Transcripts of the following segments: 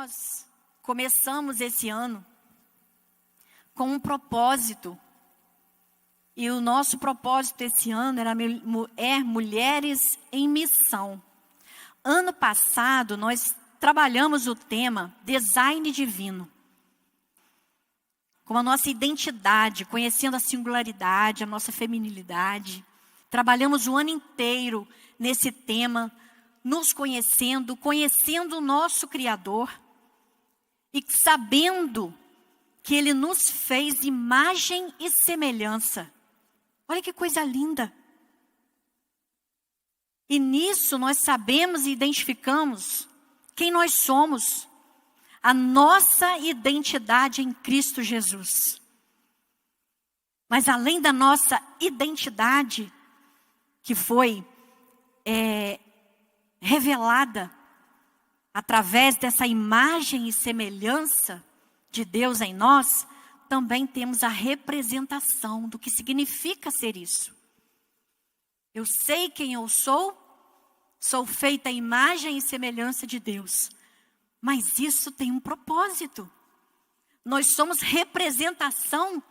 nós começamos esse ano com um propósito. E o nosso propósito esse ano é Mulheres em Missão. Ano passado, nós trabalhamos o tema Design Divino. Com a nossa identidade, conhecendo a singularidade, a nossa feminilidade. Trabalhamos o ano inteiro nesse tema, nos conhecendo, conhecendo o nosso Criador. E sabendo que Ele nos fez imagem e semelhança. Olha que coisa linda. E nisso nós sabemos e identificamos quem nós somos. A nossa identidade em Cristo Jesus. Mas além da nossa identidade, que foi revelada através dessa imagem e semelhança de Deus em nós, também temos a representação do que significa ser isso. Eu sei quem eu sou feita à imagem e semelhança de Deus. Mas isso tem um propósito. Nós somos representação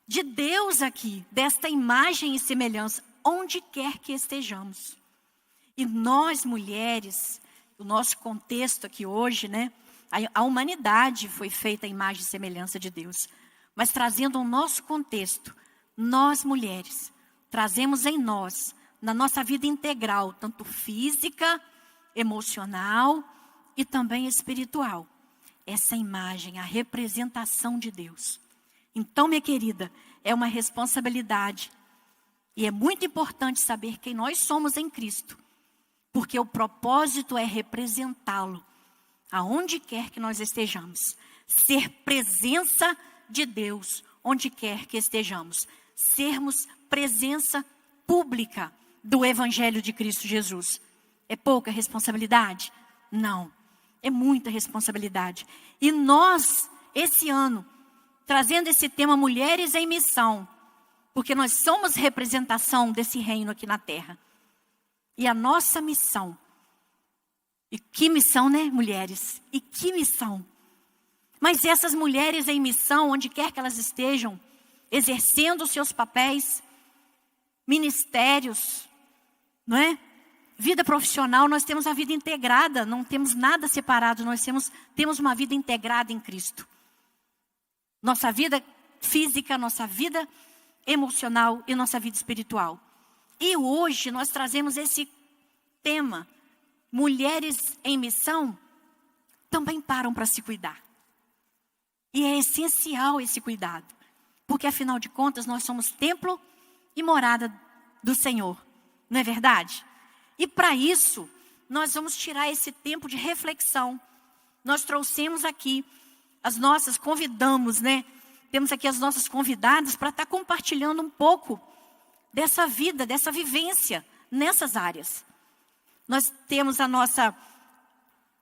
de Deus aqui, desta imagem e semelhança, onde quer que estejamos. E nós, mulheres, o nosso contexto aqui hoje, né? A humanidade foi feita à imagem e semelhança de Deus. Mas trazendo o nosso contexto, nós mulheres, trazemos em nós, na nossa vida integral, tanto física, emocional e também espiritual, essa imagem, a representação de Deus. Então, minha querida, é uma responsabilidade. E é muito importante saber quem nós somos em Cristo. Porque o propósito é representá-lo. Aonde quer que nós estejamos. Ser presença de Deus, onde quer que estejamos. Sermos presença pública do Evangelho de Cristo Jesus. É pouca responsabilidade? Não. É muita responsabilidade. E nós, esse ano, trazendo esse tema Mulheres em Missão, porque nós somos representação desse reino aqui na terra. E a nossa missão. E que missão, né, mulheres? E que missão? Mas essas mulheres em missão, onde quer que elas estejam, exercendo os seus papéis, ministérios, não é? Vida profissional, nós temos a vida integrada, não temos nada separado, nós temos uma vida integrada em Cristo. Nossa vida física, nossa vida emocional e nossa vida espiritual. E hoje nós trazemos esse tema. Mulheres em missão também param para se cuidar. E é essencial esse cuidado. Porque afinal de contas nós somos templo e morada do Senhor. Não é verdade? E para isso nós vamos tirar esse tempo de reflexão. Nós trouxemos aqui convidamos, né? Temos aqui as nossas convidadas para estar compartilhando um pouco dessa vida, dessa vivência nessas áreas. Nós temos a nossa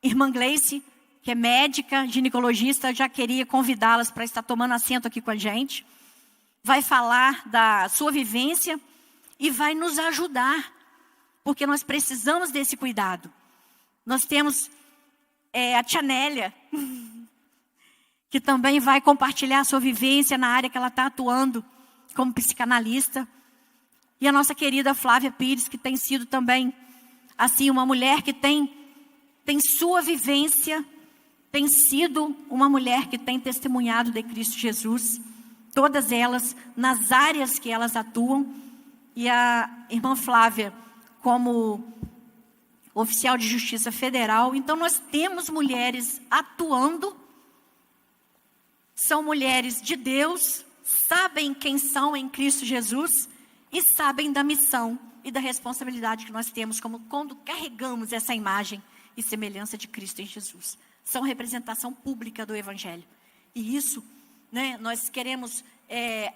irmã Gleice, que é médica, ginecologista. Eu já queria convidá-las para estar tomando assento aqui com a gente. Vai falar da sua vivência e vai nos ajudar, porque nós precisamos desse cuidado. Nós temos a tia Nélia, que também vai compartilhar a sua vivência na área que ela está atuando como psicanalista. E a nossa querida Flávia Pires, que tem sido também, assim, uma mulher que tem sua vivência, tem sido uma mulher que tem testemunhado de Cristo Jesus. Todas elas, nas áreas que elas atuam. E a irmã Flávia, como oficial de Justiça Federal. Então, nós temos mulheres atuando. São mulheres de Deus, sabem quem são em Cristo Jesus e sabem da missão e da responsabilidade que nós temos quando carregamos essa imagem e semelhança de Cristo em Jesus. São representação pública do Evangelho. E isso, né, nós queremos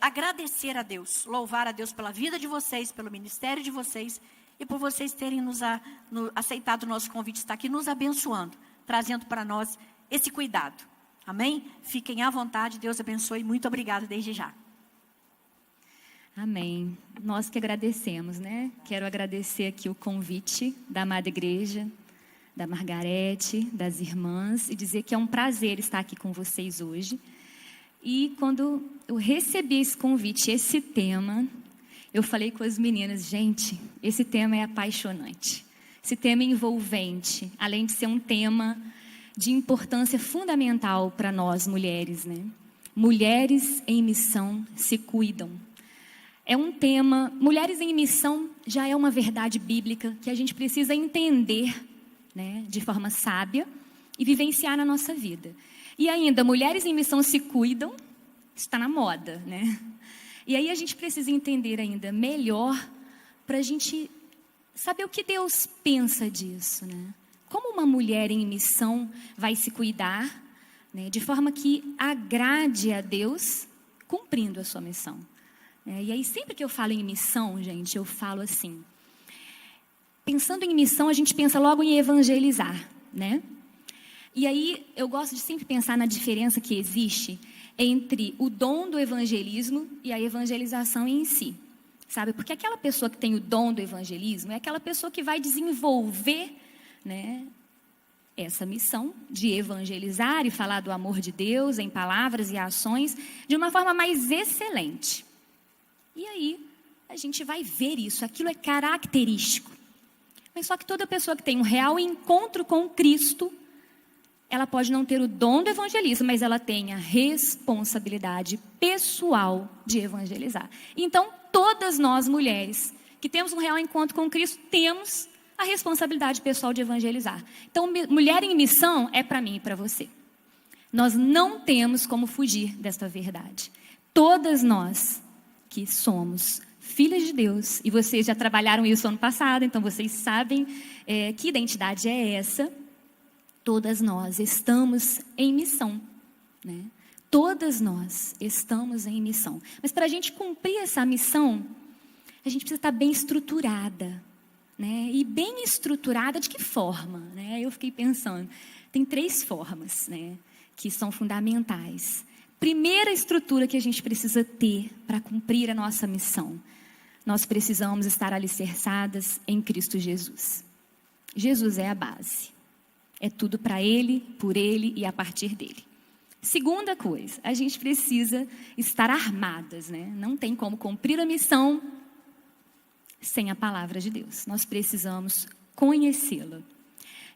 agradecer a Deus, louvar a Deus pela vida de vocês, pelo ministério de vocês e por vocês terem aceitado o nosso convite, estar aqui nos abençoando, trazendo para nós esse cuidado. Amém? Fiquem à vontade, Deus abençoe. Muito obrigada desde já. Amém. Nós que agradecemos, né? Quero agradecer aqui o convite da amada igreja, da Margarete, das irmãs, e dizer que é um prazer estar aqui com vocês hoje. E quando eu recebi esse convite, esse tema, eu falei com as meninas, gente, esse tema é apaixonante. Esse tema é envolvente, além de ser um tema de importância fundamental para nós mulheres, né? Mulheres em missão se cuidam. É um tema, mulheres em missão já é uma verdade bíblica que a gente precisa entender, né, de forma sábia e vivenciar na nossa vida. E ainda, mulheres em missão se cuidam, está na moda, né? E aí a gente precisa entender ainda melhor para a gente saber o que Deus pensa disso, né? Como uma mulher em missão vai se cuidar, né, de forma que agrade a Deus, cumprindo a sua missão. E aí, sempre que eu falo em missão, gente, eu falo assim. Pensando em missão, a gente pensa logo em evangelizar, né? E aí, eu gosto de sempre pensar na diferença que existe entre o dom do evangelismo e a evangelização em si. Sabe? Porque aquela pessoa que tem o dom do evangelismo é aquela pessoa que vai desenvolver, né, essa missão de evangelizar e falar do amor de Deus em palavras e ações de uma forma mais excelente. E aí, a gente vai ver isso, aquilo é característico. Mas só que toda pessoa que tem um real encontro com Cristo, ela pode não ter o dom do evangelismo, mas ela tem a responsabilidade pessoal de evangelizar. Então, todas nós mulheres que temos um real encontro com Cristo, temos a responsabilidade pessoal de evangelizar. Então, mulher em missão é para mim e para você. Nós não temos como fugir desta verdade. Todas nós que somos filhas de Deus, e vocês já trabalharam isso ano passado, então vocês sabem que identidade é essa. Todas nós estamos em missão, né? Todas nós estamos em missão. Mas para a gente cumprir essa missão, a gente precisa estar bem estruturada, né? E bem estruturada de que forma, né? Eu fiquei pensando, tem 3 formas, né, que são fundamentais. Primeira estrutura que a gente precisa ter para cumprir a nossa missão. Nós precisamos estar alicerçadas em Cristo Jesus. Jesus é a base. É tudo para Ele, por Ele e a partir dele. Segunda coisa, a gente precisa estar armadas, né? Não tem como cumprir a missão sem a palavra de Deus. Nós precisamos conhecê-la.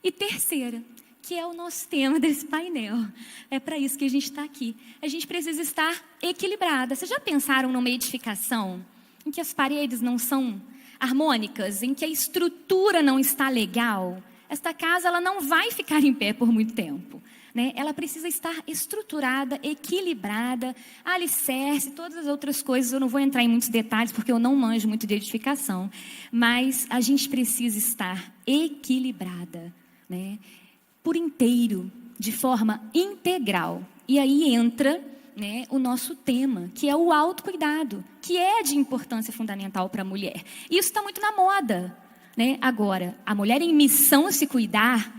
E terceira, que é o nosso tema desse painel. É para isso que a gente está aqui. A gente precisa estar equilibrada. Vocês já pensaram numa edificação em que as paredes não são harmônicas, em que a estrutura não está legal? Esta casa ela não vai ficar em pé por muito tempo, né? Ela precisa estar estruturada, equilibrada, alicerce, todas as outras coisas. Eu não vou entrar em muitos detalhes porque eu não manjo muito de edificação. Mas a gente precisa estar equilibrada, né, por inteiro, de forma integral. E aí entra, né, o nosso tema, que é o autocuidado, que é de importância fundamental para a mulher. Isso está muito na moda, né? Agora, a mulher em missão se cuidar,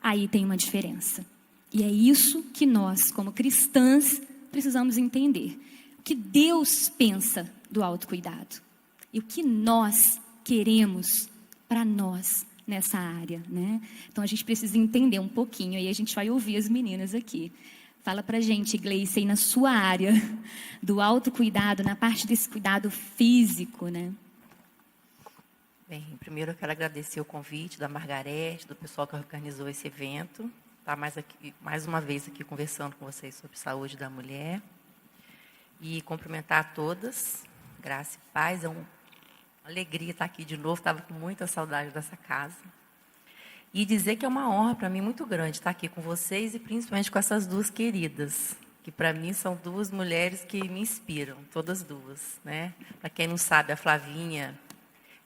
aí tem uma diferença. E é isso que nós, como cristãs, precisamos entender. O que Deus pensa do autocuidado. E o que nós queremos para nós nessa área, né? Então a gente precisa entender um pouquinho, aí a gente vai ouvir as meninas aqui. Fala pra gente, Gleice, aí na sua área do autocuidado, na parte desse cuidado físico, né? Bem, primeiro eu quero agradecer o convite da Margarete, do pessoal que organizou esse evento. Estar mais uma vez aqui conversando com vocês sobre saúde da mulher. E cumprimentar a todas, graça e paz. É uma alegria estar aqui de novo, estava com muita saudade dessa casa. E dizer que é uma honra para mim muito grande estar aqui com vocês e principalmente com essas 2 queridas, que para mim são 2 mulheres que me inspiram, todas 2, né? Para quem não sabe, a Flavinha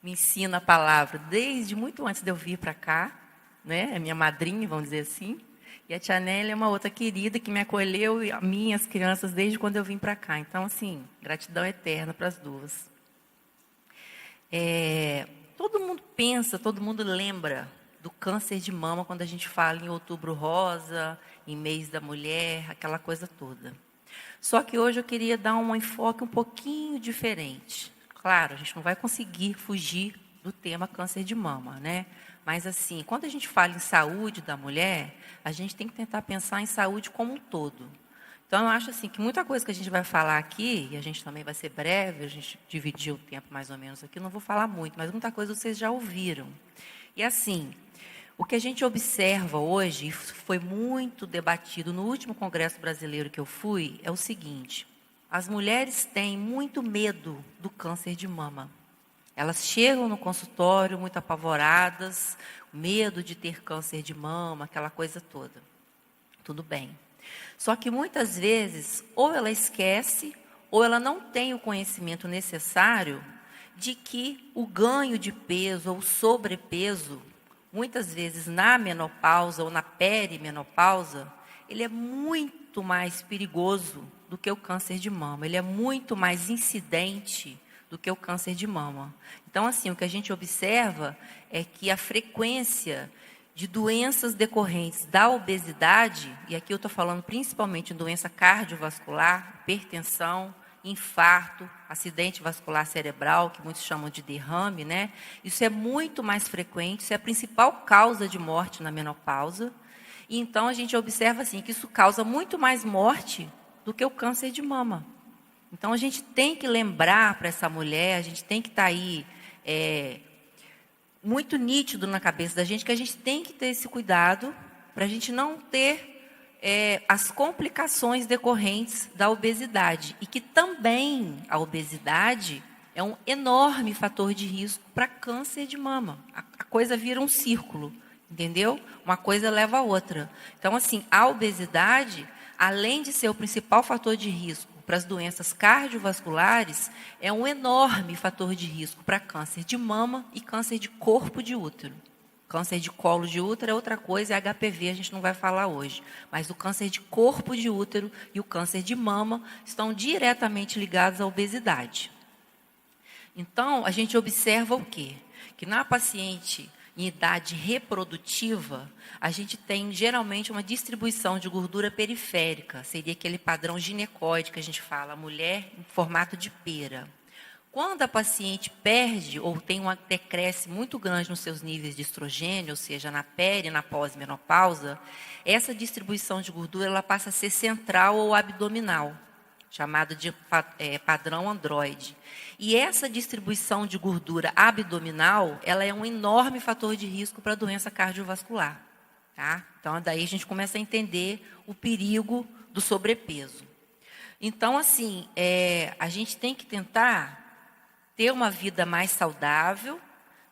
me ensina a palavra desde muito antes de eu vir para cá, né? É minha madrinha, vamos dizer assim. E a Tia Nélia é uma outra querida que me acolheu, e a mim, as crianças, desde quando eu vim para cá. Então, assim, gratidão eterna para as 2. Todo mundo pensa, todo mundo lembra do câncer de mama quando a gente fala em Outubro Rosa, em Mês da Mulher, aquela coisa toda. Só que hoje eu queria dar um enfoque um pouquinho diferente. Claro, a gente não vai conseguir fugir do tema câncer de mama, né? Mas assim, quando a gente fala em saúde da mulher, a gente tem que tentar pensar em saúde como um todo. Então, eu acho assim que muita coisa que a gente vai falar aqui, e a gente também vai ser breve, a gente dividiu o tempo mais ou menos aqui, não vou falar muito, mas muita coisa vocês já ouviram. E assim, o que a gente observa hoje, e foi muito debatido no último congresso brasileiro que eu fui, é o seguinte: as mulheres têm muito medo do câncer de mama. Elas chegam no consultório muito apavoradas, medo de ter câncer de mama, aquela coisa toda. Tudo bem. Só que muitas vezes, ou ela esquece, ou ela não tem o conhecimento necessário de que o ganho de peso ou sobrepeso, muitas vezes na menopausa ou na perimenopausa, ele é muito mais perigoso do que o câncer de mama. Ele é muito mais incidente do que o câncer de mama. Então, assim, o que a gente observa é que a frequência de doenças decorrentes da obesidade, e aqui eu estou falando principalmente em doença cardiovascular, hipertensão, infarto, acidente vascular cerebral, que muitos chamam de derrame, né? Isso é muito mais frequente, isso é a principal causa de morte na menopausa. E então a gente observa assim que isso causa muito mais morte do que o câncer de mama. Então a gente tem que lembrar para essa mulher, a gente tem que estar aí muito nítido na cabeça da gente que a gente tem que ter esse cuidado para a gente não ter as complicações decorrentes da obesidade. E que também a obesidade é um enorme fator de risco para câncer de mama. A coisa vira um círculo, entendeu? Uma coisa leva a outra. Então, assim, a obesidade, além de ser o principal fator de risco para as doenças cardiovasculares, é um enorme fator de risco para câncer de mama e câncer de corpo de útero. Câncer de colo de útero é outra coisa, é HPV, a gente não vai falar hoje. Mas o câncer de corpo de útero e o câncer de mama estão diretamente ligados à obesidade. Então, a gente observa o quê? Que na paciente em idade reprodutiva, a gente tem geralmente uma distribuição de gordura periférica, seria aquele padrão ginecoide que a gente fala, a mulher em formato de pera. Quando a paciente perde ou tem um decréscimo muito grande nos seus níveis de estrogênio, ou seja, na peri, na pós-menopausa, essa distribuição de gordura ela passa a ser central ou abdominal, chamado de padrão androide. E essa distribuição de gordura abdominal, ela é um enorme fator de risco para a doença cardiovascular. Tá? Então, daí a gente começa a entender o perigo do sobrepeso. Então, assim, a gente tem que tentar ter uma vida mais saudável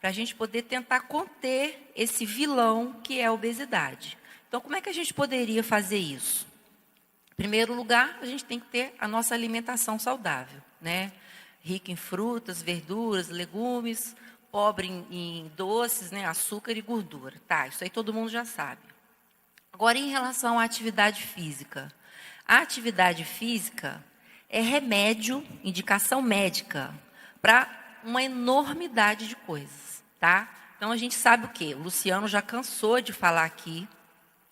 para a gente poder tentar conter esse vilão que é a obesidade. Então, como é que a gente poderia fazer isso? Em primeiro lugar, a gente tem que ter a nossa alimentação saudável, né? Rica em frutas, verduras, legumes, pobre em doces, né? Açúcar e gordura. Tá, isso aí todo mundo já sabe. Agora, em relação à atividade física. A atividade física é remédio, indicação médica, para uma enormidade de coisas, tá? Então, a gente sabe o quê? O Luciano já cansou de falar aqui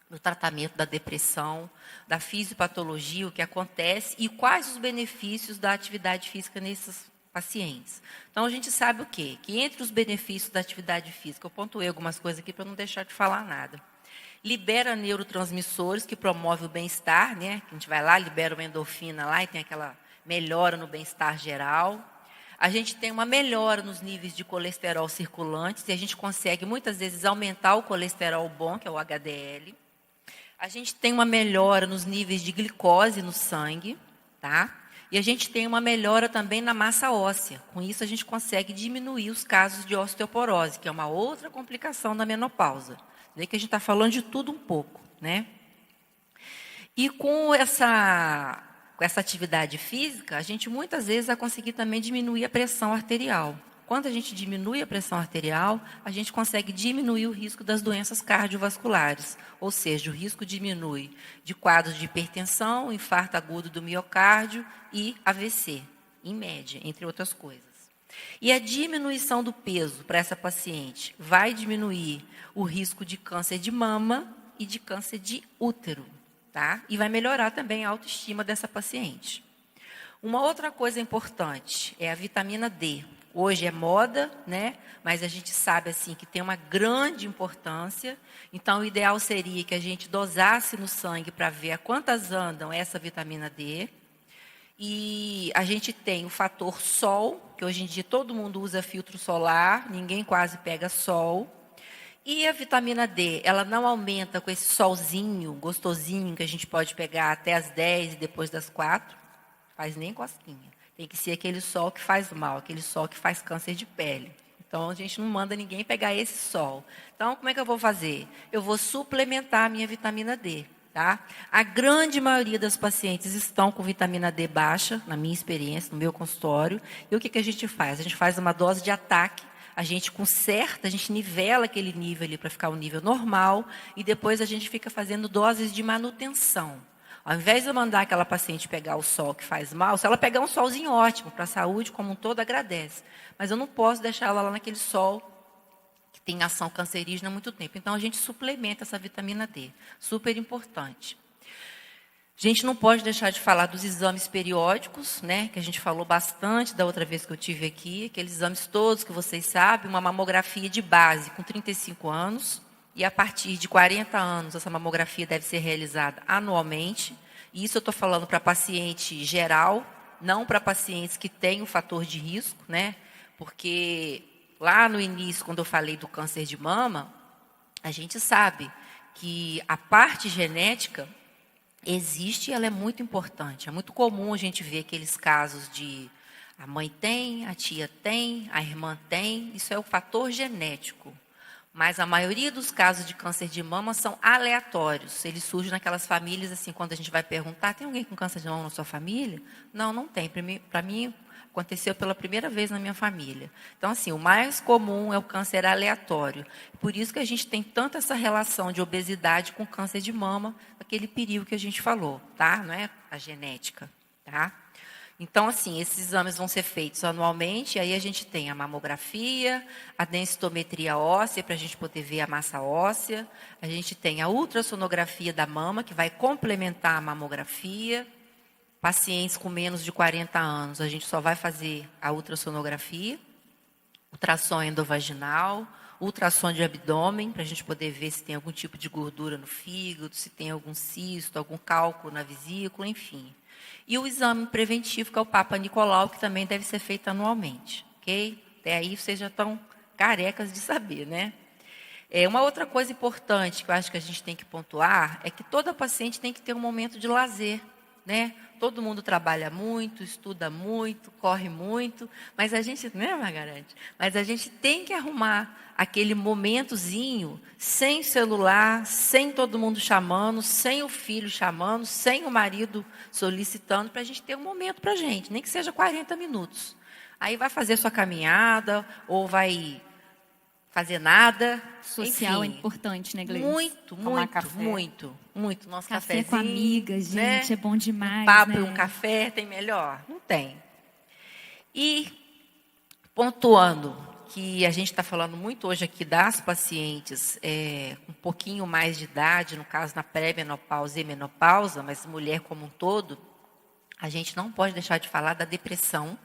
do tratamento da depressão, da fisiopatologia, o que acontece e quais os benefícios da atividade física nesses pacientes. Então, a gente sabe o quê? Que entre os benefícios da atividade física, eu pontuei algumas coisas aqui para não deixar de falar nada. Libera neurotransmissores que promovem o bem-estar, né? A gente vai lá, libera uma endorfina lá e tem aquela melhora no bem-estar geral. A gente tem uma melhora nos níveis de colesterol circulantes e a gente consegue muitas vezes aumentar o colesterol bom, que é o HDL. A gente tem uma melhora nos níveis de glicose no sangue, tá? E a gente tem uma melhora também na massa óssea. Com isso, a gente consegue diminuir os casos de osteoporose, que é uma outra complicação da menopausa. Daí que a gente está falando de tudo um pouco, né? E com essa atividade física, a gente muitas vezes vai conseguir também diminuir a pressão arterial. Quando a gente diminui a pressão arterial, a gente consegue diminuir o risco das doenças cardiovasculares. Ou seja, o risco diminui de quadros de hipertensão, infarto agudo do miocárdio e AVC, em média, entre outras coisas. E a diminuição do peso para essa paciente vai diminuir o risco de câncer de mama e de câncer de útero, tá? E vai melhorar também a autoestima dessa paciente. Uma outra coisa importante é a vitamina D. hoje é moda, né? Mas a gente sabe assim que tem uma grande importância. Então, o ideal seria que a gente dosasse no sangue para ver a quantas andam essa vitamina D. E a gente tem o fator sol, que hoje em dia todo mundo usa filtro solar, ninguém quase pega sol. E a vitamina D, ela não aumenta com esse solzinho gostosinho que a gente pode pegar até as 10 e depois das 4. Faz nem cosquinha. Tem que ser aquele sol que faz mal, aquele sol que faz câncer de pele. Então, a gente não manda ninguém pegar esse sol. Então, como é que eu vou fazer? Eu vou suplementar a minha vitamina D. Tá? A grande maioria das pacientes estão com vitamina D baixa, na minha experiência, no meu consultório. E o que a gente faz? A gente faz uma dose de ataque, a gente conserta, a gente nivela aquele nível ali para ficar um nível normal, e depois a gente fica fazendo doses de manutenção. Ao invés de eu mandar aquela paciente pegar o sol que faz mal, se ela pegar um solzinho ótimo, para a saúde como um todo, agradece. Mas eu não posso deixar ela lá naquele sol que tem ação cancerígena há muito tempo. Então, a gente suplementa essa vitamina D. Super importante. A gente não pode deixar de falar dos exames periódicos, né, que a gente falou bastante da outra vez que eu tive aqui, aqueles exames todos que vocês sabem, uma mamografia de base com 35 anos, e a partir de 40 anos essa mamografia deve ser realizada anualmente. E isso eu estou falando para paciente geral, não para pacientes que têm um fator de risco, né, porque lá no início, quando eu falei do câncer de mama, a gente sabe que a parte genética existe e ela é muito importante. É muito comum a gente ver aqueles casos de a mãe tem, a tia tem, a irmã tem. Isso é o fator genético. Mas a maioria dos casos de câncer de mama são aleatórios. Eles surgem naquelas famílias, assim, quando a gente vai perguntar, tem alguém com câncer de mama na sua família? Não, não tem. Para mim, aconteceu pela primeira vez na minha família. Então, assim, o mais comum é o câncer aleatório. Por isso que a gente tem tanto essa relação de obesidade com câncer de mama, aquele perigo que a gente falou, tá? Não é a genética, tá? Então, assim, esses exames vão ser feitos anualmente, e aí a gente tem a mamografia, a densitometria óssea, para a gente poder ver a massa óssea, a gente tem a ultrassonografia da mama, que vai complementar a mamografia. Pacientes com menos de 40 anos, a gente só vai fazer a ultrassonografia, ultrassom endovaginal, ultrassom de abdômen, para a gente poder ver se tem algum tipo de gordura no fígado, se tem algum cisto, algum cálculo na vesícula, enfim. E o exame preventivo, que é o Papa Nicolau, que também deve ser feito anualmente, ok? Até aí vocês já estão carecas de saber, né? Uma outra coisa importante que eu acho que a gente tem que pontuar é que toda paciente tem que ter um momento de lazer, né? Todo mundo trabalha muito, estuda muito, corre muito, mas a gente, né, Margarete? Mas a gente tem que arrumar aquele momentozinho sem celular, sem todo mundo chamando, sem o filho chamando, sem o marido solicitando, para a gente ter um momento para a gente, nem que seja 40 minutos. Aí vai fazer sua caminhada, ou vai fazer nada. Social enfim, é importante, né, Gleice? Muito, muito. Nosso Café cafezinho, com amigas, gente, né? é bom demais, Um papo né? e um café, tem melhor? Não tem. E, pontuando, que a gente está falando muito hoje aqui das pacientes um pouquinho mais de idade, no caso na pré-menopausa e menopausa, mas mulher como um todo, a gente não pode deixar de falar da depressão,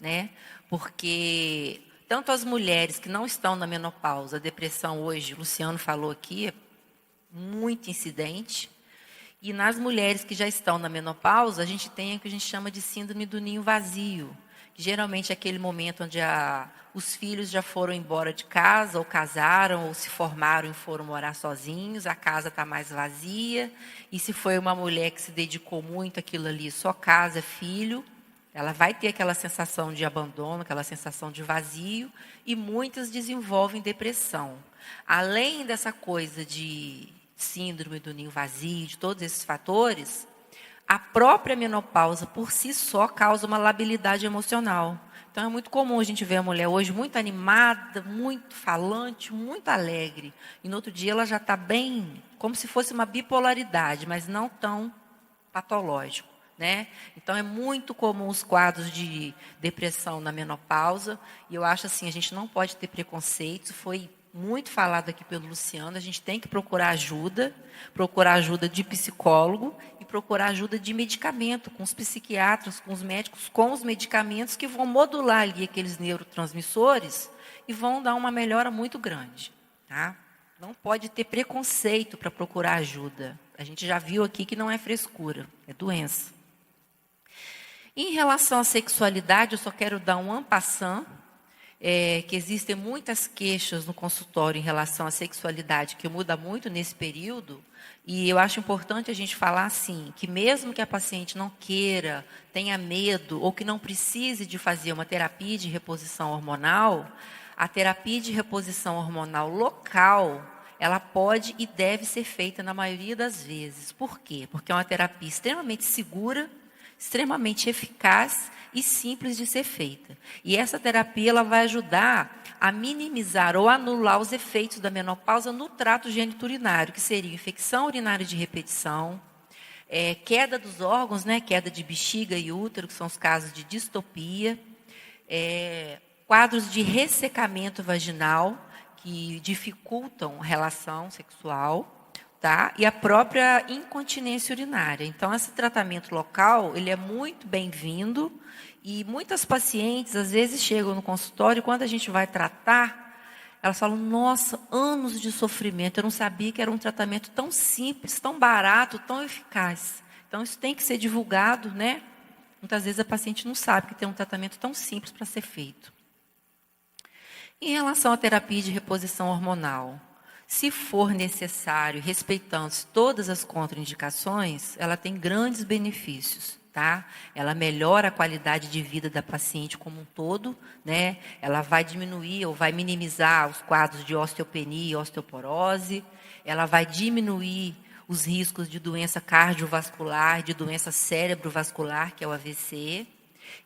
né? Porque tanto as mulheres que não estão na menopausa, a depressão hoje, o Luciano falou aqui, é muito incidente. E nas mulheres que já estão na menopausa, a gente tem o que a gente chama de síndrome do ninho vazio, que geralmente é aquele momento onde os filhos já foram embora de casa, ou casaram, ou se formaram e foram morar sozinhos, a casa está mais vazia, e se foi uma mulher que se dedicou muito àquilo ali, só casa, filho, ela vai ter aquela sensação de abandono, aquela sensação de vazio, e muitas desenvolvem depressão. Além dessa coisa de síndrome do ninho vazio, de todos esses fatores, a própria menopausa por si só causa uma labilidade emocional. Então é muito comum a gente ver a mulher hoje muito animada, muito falante, muito alegre. E no outro dia ela já está bem, como se fosse uma bipolaridade, mas não tão patológico, né? Então é muito comum os quadros de depressão na menopausa. E eu acho assim, a gente não pode ter preconceito. Foi muito falado aqui pelo Luciano, a gente tem que procurar ajuda de psicólogo e procurar ajuda de medicamento, com os psiquiatras, com os médicos, com os medicamentos que vão modular ali aqueles neurotransmissores e vão dar uma melhora muito grande, tá? Não pode ter preconceito para procurar ajuda. A gente já viu aqui que não é frescura, é doença. Em relação à sexualidade, eu só quero dar um en passant, que existem muitas queixas no consultório em relação à sexualidade, que muda muito nesse período, e eu acho importante a gente falar assim, que mesmo que a paciente não queira, tenha medo, ou que não precise de fazer uma terapia de reposição hormonal, a terapia de reposição hormonal local, ela pode e deve ser feita na maioria das vezes. Por quê? Porque é uma terapia extremamente segura, extremamente eficaz e simples de ser feita. E essa terapia ela vai ajudar a minimizar ou anular os efeitos da menopausa no trato geniturinário, que seria infecção urinária de repetição, queda dos órgãos, né, queda de bexiga e útero, que são os casos de distopia, quadros de ressecamento vaginal, que dificultam a relação sexual, tá? E a própria incontinência urinária. Então, esse tratamento local, ele é muito bem-vindo, e muitas pacientes, às vezes, chegam no consultório, e quando a gente vai tratar, elas falam, nossa, anos de sofrimento, eu não sabia que era um tratamento tão simples, tão barato, tão eficaz. Então, isso tem que ser divulgado, né? Muitas vezes a paciente não sabe que tem um tratamento tão simples para ser feito. Em relação à terapia de reposição hormonal, se for necessário, respeitando todas as contraindicações, ela tem grandes benefícios, tá? Ela melhora a qualidade de vida da paciente como um todo, né? Ela vai diminuir ou vai minimizar os quadros de osteopenia e osteoporose, ela vai diminuir os riscos de doença cardiovascular, de doença cerebrovascular, que é o AVC,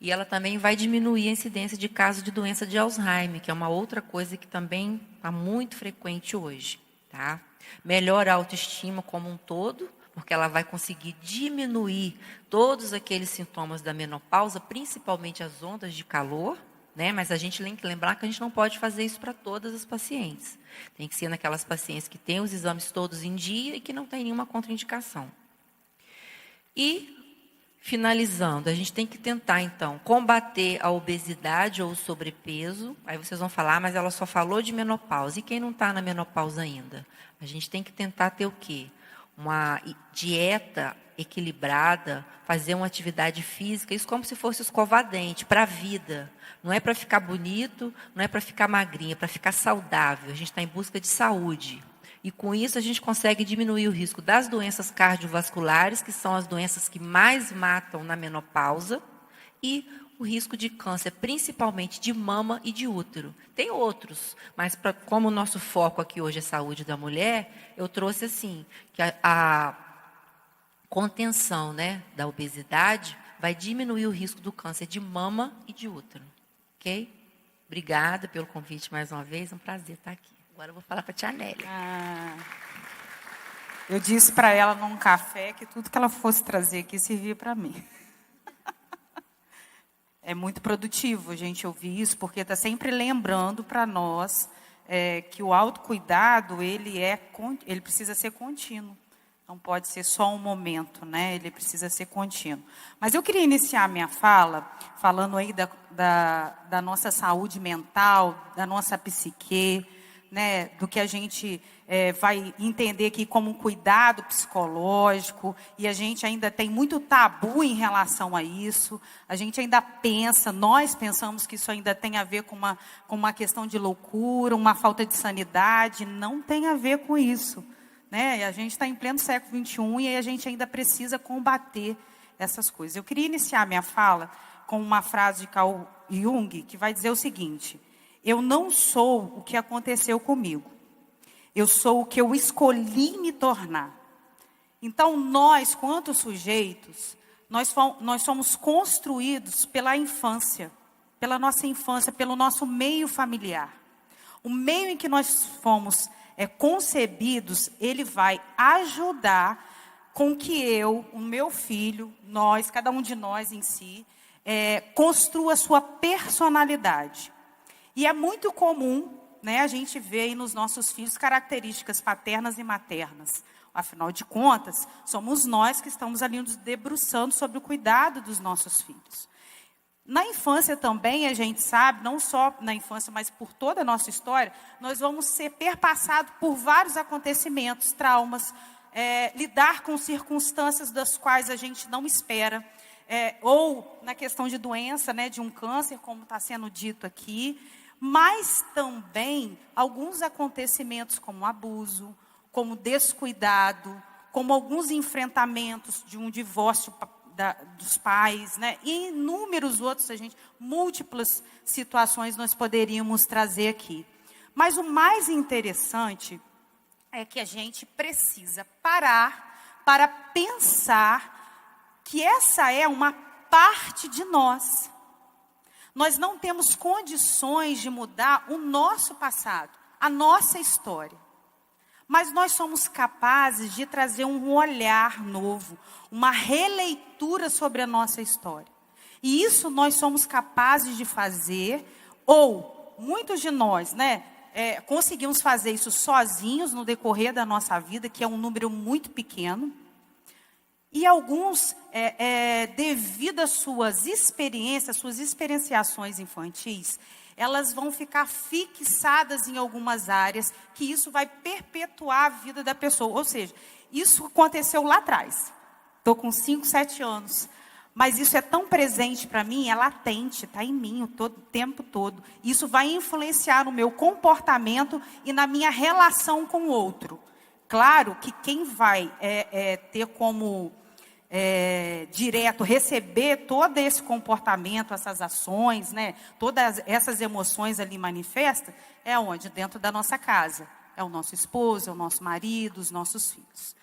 e ela também vai diminuir a incidência de casos de doença de Alzheimer, que é uma outra coisa que também está muito frequente hoje, tá? Melhora a autoestima como um todo, porque ela vai conseguir diminuir todos aqueles sintomas da menopausa, principalmente as ondas de calor, né? Mas a gente tem que lembrar que a gente não pode fazer isso para todas as pacientes. Tem que ser naquelas pacientes que têm os exames todos em dia e que não tem nenhuma contraindicação. E finalizando, a gente tem que tentar, então, combater a obesidade ou o sobrepeso. Aí vocês vão falar, mas ela só falou de menopausa. E quem não está na menopausa ainda? A gente tem que tentar ter o quê? Uma dieta equilibrada, fazer uma atividade física, isso como se fosse escovar dente, para a vida. Não é para ficar bonito, não é para ficar magrinha, é para ficar saudável. A gente está em busca de saúde. E com isso a gente consegue diminuir o risco das doenças cardiovasculares, que são as doenças que mais matam na menopausa, e o risco de câncer, principalmente de mama e de útero. Tem outros, mas como o nosso foco aqui hoje é saúde da mulher, eu trouxe assim, que a contenção, né, da obesidade vai diminuir o risco do câncer de mama e de útero. Ok? Obrigada pelo convite mais uma vez, é um prazer estar aqui. Agora eu vou falar para a tia Nélia. Eu disse para ela num café que tudo que ela fosse trazer aqui servia para mim. É muito produtivo a gente ouvir isso, porque está sempre lembrando para nós que o autocuidado, ele precisa ser contínuo. Não pode ser só um momento, né? Ele precisa ser contínuo. Mas eu queria iniciar a minha fala falando aí da nossa saúde mental, da nossa psique, né, do que a gente vai entender aqui como um cuidado psicológico, e a gente ainda tem muito tabu em relação a isso. A gente ainda nós pensamos que isso ainda tem a ver com uma questão de loucura, uma falta de sanidade. Não tem a ver com isso, né? E a gente está em pleno século XXI e aí a gente ainda precisa combater essas coisas. Eu queria iniciar minha fala com uma frase de Carl Jung, que vai dizer o seguinte: eu não sou o que aconteceu comigo. Eu sou o que eu escolhi me tornar. Então, nós, quanto sujeitos, nós somos construídos pela infância, pela nossa infância, pelo nosso meio familiar. O meio em que nós fomos concebidos, ele vai ajudar com que o meu filho, nós, cada um de nós em si, construa a sua personalidade. E é muito comum, né, a gente vê aí nos nossos filhos características paternas e maternas. Afinal de contas, somos nós que estamos ali nos debruçando sobre o cuidado dos nossos filhos. Na infância também, a gente sabe, não só na infância, mas por toda a nossa história, nós vamos ser perpassados por vários acontecimentos, traumas, lidar com circunstâncias das quais a gente não espera, ou na questão de doença, né, de um câncer, como está sendo dito aqui, mas também alguns acontecimentos como abuso, como descuidado, como alguns enfrentamentos de um divórcio dos pais, né? E inúmeros outros, múltiplas situações nós poderíamos trazer aqui. Mas o mais interessante é que a gente precisa parar para pensar que essa é uma parte de nós. Nós não temos condições de mudar o nosso passado, a nossa história. Mas nós somos capazes de trazer um olhar novo, uma releitura sobre a nossa história. E isso nós somos capazes de fazer, ou muitos de nós, né, conseguimos fazer isso sozinhos no decorrer da nossa vida, que é um número muito pequeno. E alguns, devido às suas experiências, suas experienciações infantis, elas vão ficar fixadas em algumas áreas, que isso vai perpetuar a vida da pessoa. Ou seja, isso aconteceu lá atrás. Estou com 5, 7 anos. Mas isso é tão presente para mim, é latente, está em mim o tempo todo. Isso vai influenciar no meu comportamento e na minha relação com o outro. Claro que quem vai ter como direto receber todo esse comportamento, essas ações, né, todas essas emoções ali manifestas, é onde? Dentro da nossa casa. É o nosso esposo, é o nosso marido, os nossos filhos.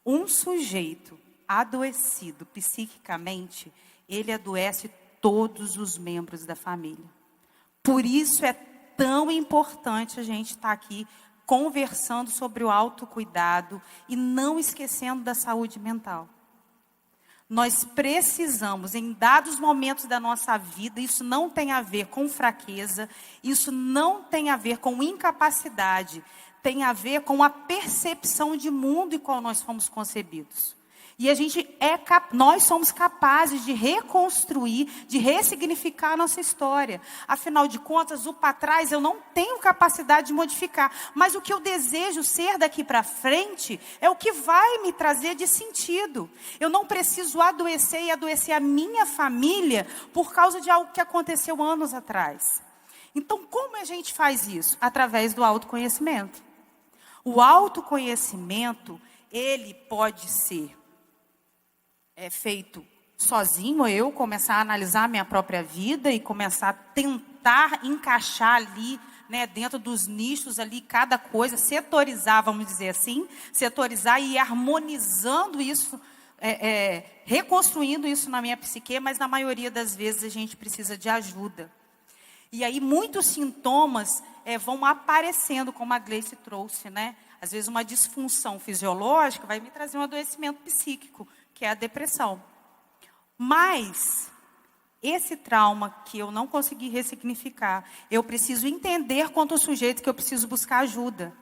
Um sujeito adoecido psiquicamente, ele adoece todos os membros da família. Por isso é tão importante a gente estar aqui conversando sobre o autocuidado e não esquecendo da saúde mental. Nós precisamos, em dados momentos da nossa vida, isso não tem a ver com fraqueza, isso não tem a ver com incapacidade, tem a ver com a percepção de mundo em qual nós fomos concebidos. E nós somos capazes de reconstruir, de ressignificar a nossa história. Afinal de contas, o para trás eu não tenho capacidade de modificar. Mas o que eu desejo ser daqui para frente é o que vai me trazer de sentido. Eu não preciso adoecer e adoecer a minha família por causa de algo que aconteceu anos atrás. Então, como a gente faz isso? Através do autoconhecimento. O autoconhecimento, ele pode ser feito sozinho, eu começar a analisar a minha própria vida e começar a tentar encaixar ali, né, dentro dos nichos ali, cada coisa, setorizar, vamos dizer assim, setorizar e ir harmonizando isso, reconstruindo isso na minha psique, mas na maioria das vezes a gente precisa de ajuda. E aí muitos sintomas vão aparecendo, como a Gleice trouxe, né? Às vezes uma disfunção fisiológica vai me trazer um adoecimento psíquico, que é a depressão. Mas esse trauma que eu não consegui ressignificar, eu preciso entender quanto sujeito que eu preciso buscar ajuda.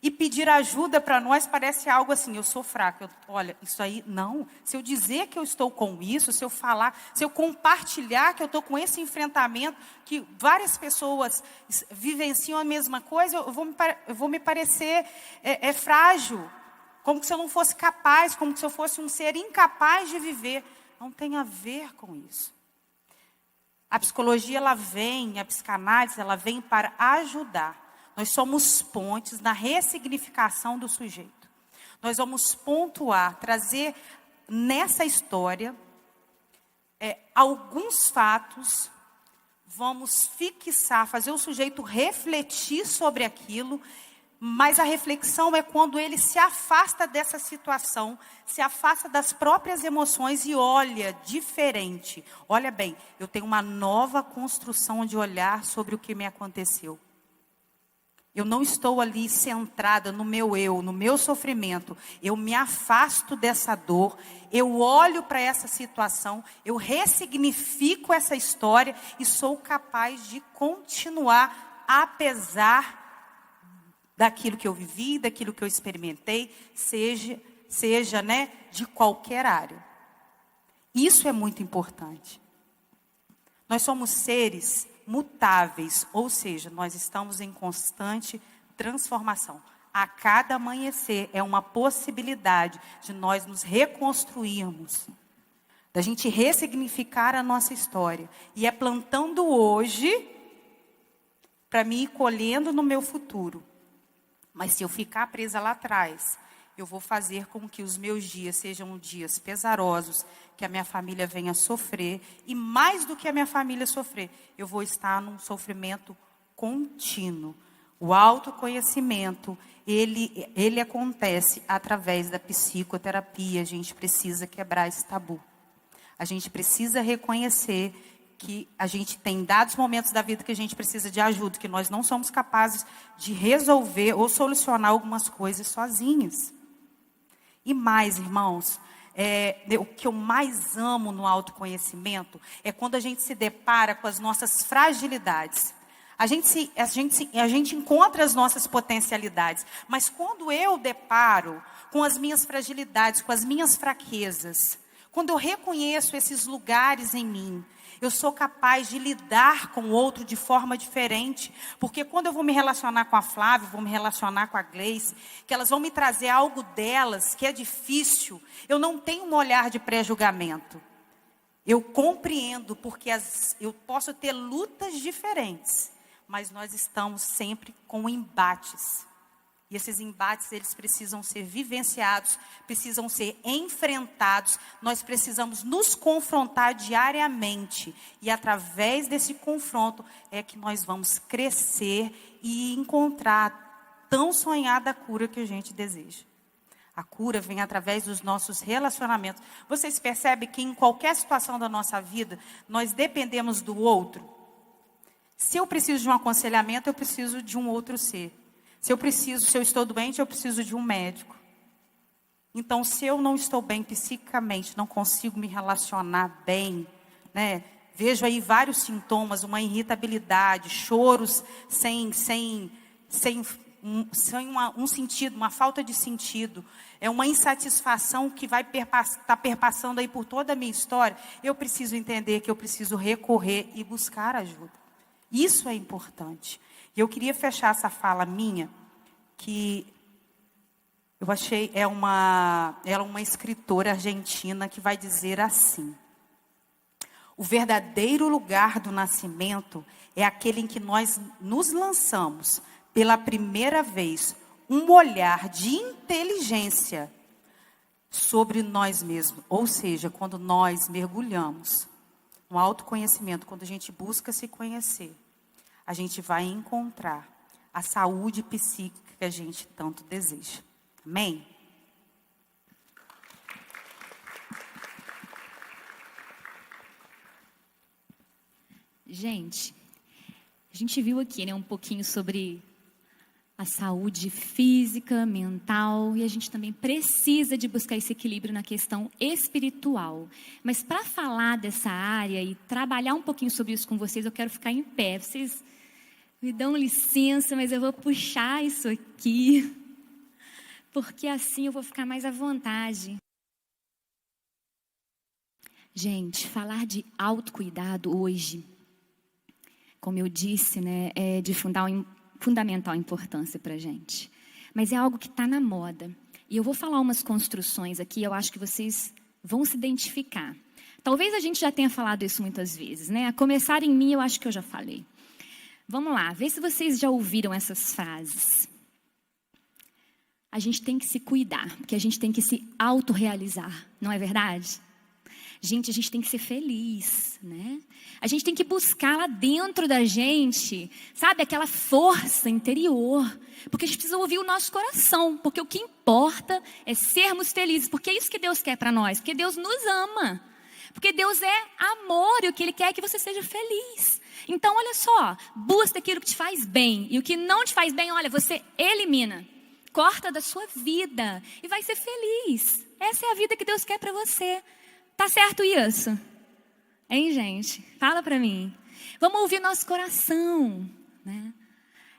E pedir ajuda para nós parece algo assim, eu sou fraca. Olha, isso aí, não. Se eu dizer que eu estou com isso, se eu falar, se eu compartilhar que eu estou com esse enfrentamento, que várias pessoas vivenciam a mesma coisa, eu vou me parecer frágil. Como se eu não fosse capaz, como se eu fosse um ser incapaz de viver. Não tem a ver com isso. A psicologia, a psicanálise, ela vem para ajudar. Nós somos pontes na ressignificação do sujeito. Nós vamos pontuar, trazer nessa história alguns fatos, vamos fixar, fazer o sujeito refletir sobre aquilo. Mas a reflexão é quando ele se afasta dessa situação, se afasta das próprias emoções e olha diferente. Olha bem, eu tenho uma nova construção de olhar sobre o que me aconteceu. Eu não estou ali centrada no meu eu, no meu sofrimento. Eu me afasto dessa dor, eu olho para essa situação, eu ressignifico essa história e sou capaz de continuar apesar daquilo que eu vivi, daquilo que eu experimentei, seja, né, de qualquer área. Isso é muito importante. Nós somos seres mutáveis, ou seja, nós estamos em constante transformação. A cada amanhecer é uma possibilidade de nós nos reconstruirmos, da gente ressignificar a nossa história. E é plantando hoje para me ir colhendo no meu futuro. Mas se eu ficar presa lá atrás, eu vou fazer com que os meus dias sejam dias pesarosos, que a minha família venha sofrer. E mais do que a minha família sofrer, eu vou estar num sofrimento contínuo. O autoconhecimento, ele acontece através da psicoterapia. A gente precisa quebrar esse tabu. A gente precisa reconhecer que a gente tem dados momentos da vida que a gente precisa de ajuda, que nós não somos capazes de resolver ou solucionar algumas coisas sozinhos. E mais, irmãos, o que eu mais amo no autoconhecimento é quando a gente se depara com as nossas fragilidades. A gente encontra as nossas potencialidades, mas quando eu deparo com as minhas fragilidades, com as minhas fraquezas, quando eu reconheço esses lugares em mim, eu sou capaz de lidar com o outro de forma diferente. Porque quando eu vou me relacionar com a Flávia, vou me relacionar com a Gleice, que elas vão me trazer algo delas que é difícil, eu não tenho um olhar de pré-julgamento. Eu compreendo, porque eu posso ter lutas diferentes, mas nós estamos sempre com embates. E esses embates, eles precisam ser vivenciados, precisam ser enfrentados. Nós precisamos nos confrontar diariamente. E através desse confronto é que nós vamos crescer e encontrar a tão sonhada cura que a gente deseja. A cura vem através dos nossos relacionamentos. Vocês percebem que em qualquer situação da nossa vida, nós dependemos do outro? Se eu preciso de um aconselhamento, eu preciso de um outro ser. Se eu estou doente, eu preciso de um médico. Então, se eu não estou bem psiquicamente, não consigo me relacionar bem, né? Vejo aí vários sintomas, uma irritabilidade, choros sem um sentido, uma falta de sentido. É uma insatisfação que vai estar perpassando aí por toda a minha história. Eu preciso entender que eu preciso recorrer e buscar ajuda. Isso é importante. E eu queria fechar essa fala minha, que eu achei, ela é uma escritora argentina que vai dizer assim: o verdadeiro lugar do nascimento é aquele em que nós nos lançamos pela primeira vez um olhar de inteligência sobre nós mesmos. Ou seja, quando nós mergulhamos no autoconhecimento, quando a gente busca se conhecer, a gente vai encontrar a saúde psíquica que a gente tanto deseja. Amém? Gente, a gente viu aqui, né, um pouquinho sobre a saúde física, mental, e a gente também precisa de buscar esse equilíbrio na questão espiritual. Mas para falar dessa área e trabalhar um pouquinho sobre isso com vocês, eu quero ficar em pé. Vocês me dão licença, mas eu vou puxar isso aqui, porque assim eu vou ficar mais à vontade. Gente, falar de autocuidado hoje, como eu disse, né, é de fundamental importância para a gente. Mas é algo que está na moda. E eu vou falar umas construções aqui, eu acho que vocês vão se identificar. Talvez a gente já tenha falado isso muitas vezes, né? A começar em mim, eu acho que eu já falei. Vamos lá, vê se vocês já ouviram essas frases. A gente tem que se cuidar, porque a gente tem que se autorrealizar, não é verdade? Gente, a gente tem que ser feliz, né? A gente tem que buscar lá dentro da gente, sabe, aquela força interior. Porque a gente precisa ouvir o nosso coração. Porque o que importa é sermos felizes. Porque é isso que Deus quer para nós. Porque Deus nos ama. Porque Deus é amor e o que Ele quer é que você seja feliz. Então, olha só, busca aquilo que te faz bem. E o que não te faz bem, olha, você elimina. Corta da sua vida e vai ser feliz. Essa é a vida que Deus quer para você. Tá certo isso? Hein, gente? Fala para mim. Vamos ouvir nosso coração, né?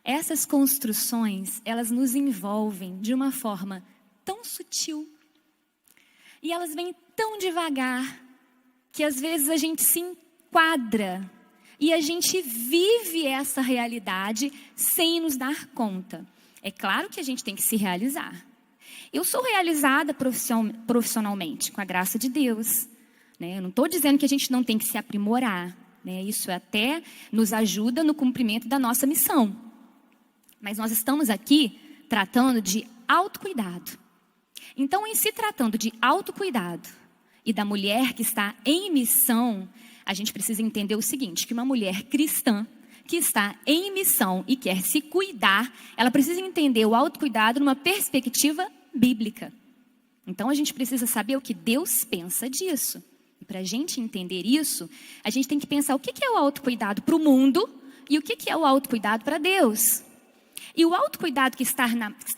Essas construções, elas nos envolvem de uma forma tão sutil. E elas vêm tão devagar, que às vezes a gente se enquadra e a gente vive essa realidade sem nos dar conta. É claro que a gente tem que se realizar. Eu sou realizada profissionalmente, com a graça de Deus. Né? Eu não estou dizendo que a gente não tem que se aprimorar. Né? Isso até nos ajuda no cumprimento da nossa missão. Mas nós estamos aqui tratando de autocuidado. Então, em se tratando de autocuidado e da mulher que está em missão, a gente precisa entender o seguinte, que uma mulher cristã que está em missão e quer se cuidar, ela precisa entender o autocuidado numa perspectiva bíblica. Então, a gente precisa saber o que Deus pensa disso. E para a gente entender isso, a gente tem que pensar o que é o autocuidado para o mundo e o que é o autocuidado para Deus. E o autocuidado que está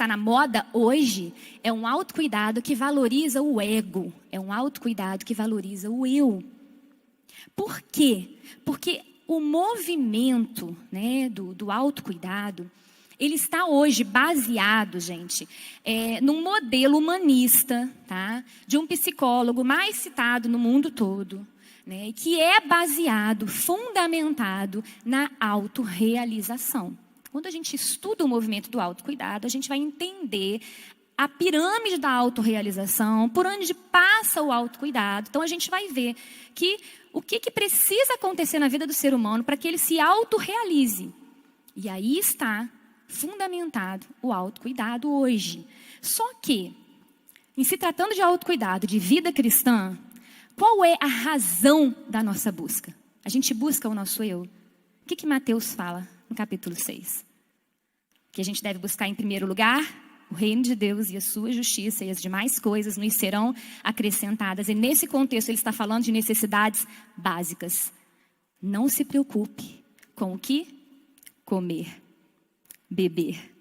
na moda hoje é um autocuidado que valoriza o ego. É um autocuidado que valoriza o eu. Por quê? Porque o movimento, né, do autocuidado, ele está hoje baseado, gente, num modelo humanista, tá? De um psicólogo mais citado no mundo todo, né, que é baseado, fundamentado na autorrealização. Quando a gente estuda o movimento do autocuidado, a gente vai entender a pirâmide da autorrealização, por onde passa o autocuidado. Então, a gente vai ver que o que precisa acontecer na vida do ser humano para que ele se autorrealize. E aí está fundamentado o autocuidado hoje. Só que, em se tratando de autocuidado, de vida cristã, qual é a razão da nossa busca? A gente busca o nosso eu. O que Mateus fala no capítulo 6? Que a gente deve buscar em primeiro lugar o reino de Deus e a sua justiça, e as demais coisas nos serão acrescentadas. E nesse contexto ele está falando de necessidades básicas. Não se preocupe com o que comer, beber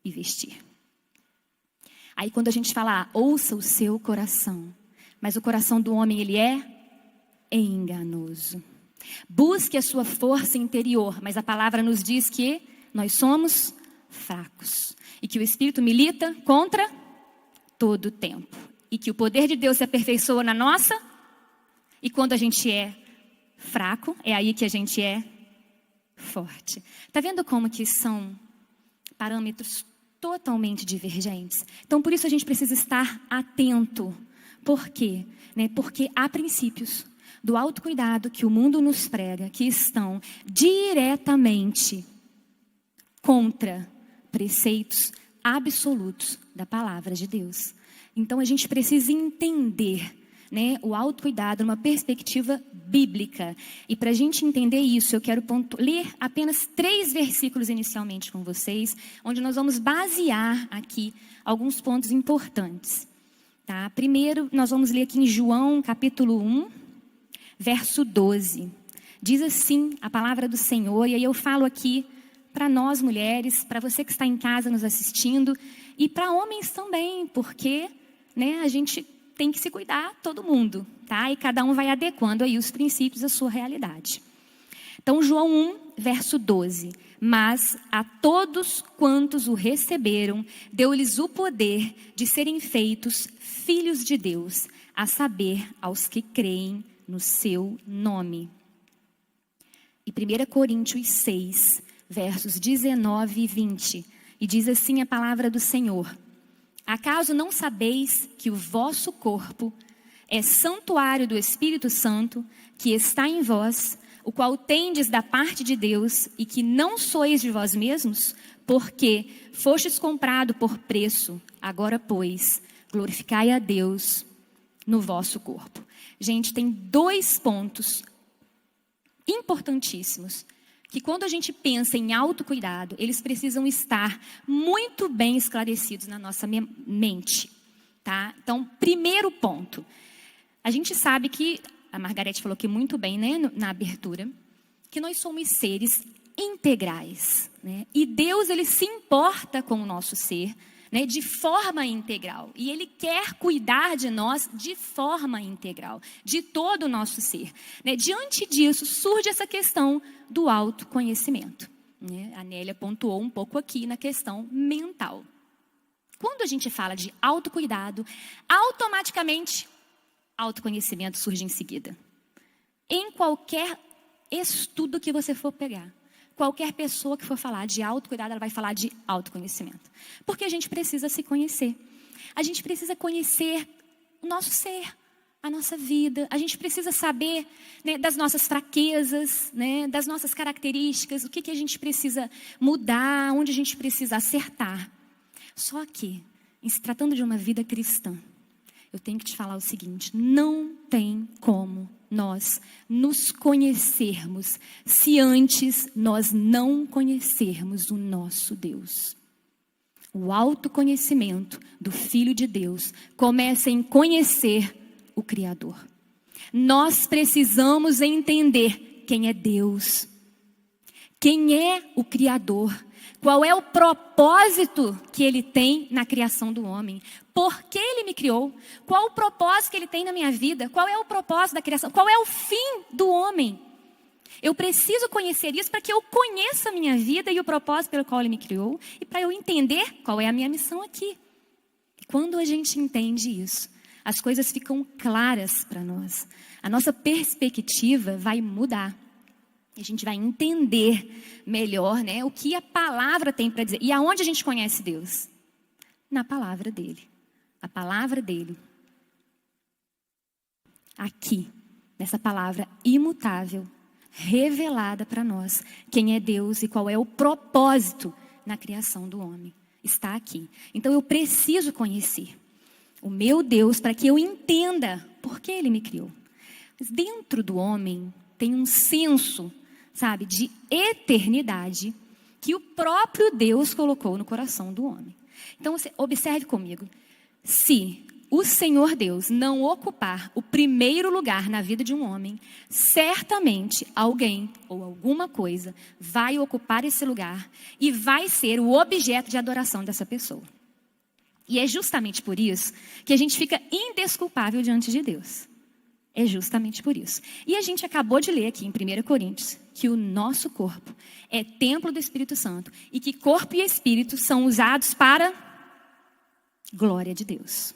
e vestir. Aí quando a gente fala, ouça o seu coração. Mas o coração do homem, ele é enganoso. Busque a sua força interior, mas a palavra nos diz que nós somos fracos. E que o Espírito milita contra todo o tempo. E que o poder de Deus se aperfeiçoa na nossa. E quando a gente é fraco, é aí que a gente é forte. Está vendo como que são parâmetros totalmente divergentes? Então, por isso a gente precisa estar atento. Por quê? Porque há princípios do autocuidado que o mundo nos prega, que estão diretamente contra preceitos absolutos da palavra de Deus. Então a gente precisa entender, o autocuidado numa perspectiva bíblica. E para a gente entender isso, eu quero ler apenas 3 versículos inicialmente com vocês, onde nós vamos basear aqui alguns pontos importantes. Tá? Primeiro, nós vamos ler aqui em João, capítulo 1, verso 12. Diz assim a palavra do Senhor, e aí eu falo aqui para nós mulheres, para você que está em casa nos assistindo, e para homens também, porque a gente tem que se cuidar, todo mundo, tá? E cada um vai adequando aí os princípios à sua realidade. Então, João 1, verso 12. Mas a todos quantos o receberam, deu-lhes o poder de serem feitos filhos de Deus, a saber, aos que creem no seu nome. E 1 Coríntios 6, versos 19 e 20. E diz assim a palavra do Senhor: acaso não sabeis que o vosso corpo é santuário do Espírito Santo, que está em vós, o qual tendes da parte de Deus, e que não sois de vós mesmos? Porque fostes comprado por preço. Agora, pois, glorificai a Deus no vosso corpo. Gente, tem 2 pontos importantíssimos, que quando a gente pensa em autocuidado, eles precisam estar muito bem esclarecidos na nossa mente. Tá? Então, primeiro ponto. A gente sabe que, a Margarete falou aqui muito bem, na abertura, que nós somos seres integrais. E Deus, ele se importa com o nosso ser, de forma integral. E Ele quer cuidar de nós de forma integral, de todo o nosso ser. Diante disso, surge essa questão do autoconhecimento. né? A Nélia pontuou um pouco aqui na questão mental. Quando a gente fala de autocuidado, automaticamente, autoconhecimento surge em seguida. Em qualquer estudo que você for pegar, qualquer pessoa que for falar de autocuidado, ela vai falar de autoconhecimento. Porque a gente precisa se conhecer. A gente precisa conhecer o nosso ser, a nossa vida. A gente precisa saber, né, das nossas fraquezas, né, das nossas características, o que a gente precisa mudar, onde a gente precisa acertar. Só que, em se tratando de uma vida cristã, eu tenho que te falar o seguinte: não tem como nós nos conhecermos se antes nós não conhecermos o nosso Deus. O autoconhecimento do Filho de Deus começa em conhecer o Criador. Nós precisamos entender quem é Deus, quem é o Criador, qual é o propósito que Ele tem na criação do homem, por que Ele me criou, qual o propósito que Ele tem na minha vida, qual é o propósito da criação, qual é o fim do homem. Eu preciso conhecer isso para que eu conheça a minha vida e o propósito pelo qual Ele me criou e para eu entender qual é a minha missão aqui. E quando a gente entende isso, as coisas ficam claras para nós. A nossa perspectiva vai mudar. A gente vai entender melhor, né, o que a palavra tem para dizer. E aonde a gente conhece Deus? Na palavra dele. A palavra dele. Aqui, nessa palavra imutável, revelada para nós. Quem é Deus e qual é o propósito na criação do homem. Está aqui. Então eu preciso conhecer o meu Deus para que eu entenda por que Ele me criou. Mas dentro do homem tem um senso, sabe, de eternidade que o próprio Deus colocou no coração do homem. Então, você observe comigo. Se o Senhor Deus não ocupar o primeiro lugar na vida de um homem, certamente alguém ou alguma coisa vai ocupar esse lugar e vai ser o objeto de adoração dessa pessoa. E é justamente por isso que a gente fica indesculpável diante de Deus. É justamente por isso. E a gente acabou de ler aqui em 1 Coríntios que o nosso corpo é templo do Espírito Santo e que corpo e espírito são usados para glória de Deus.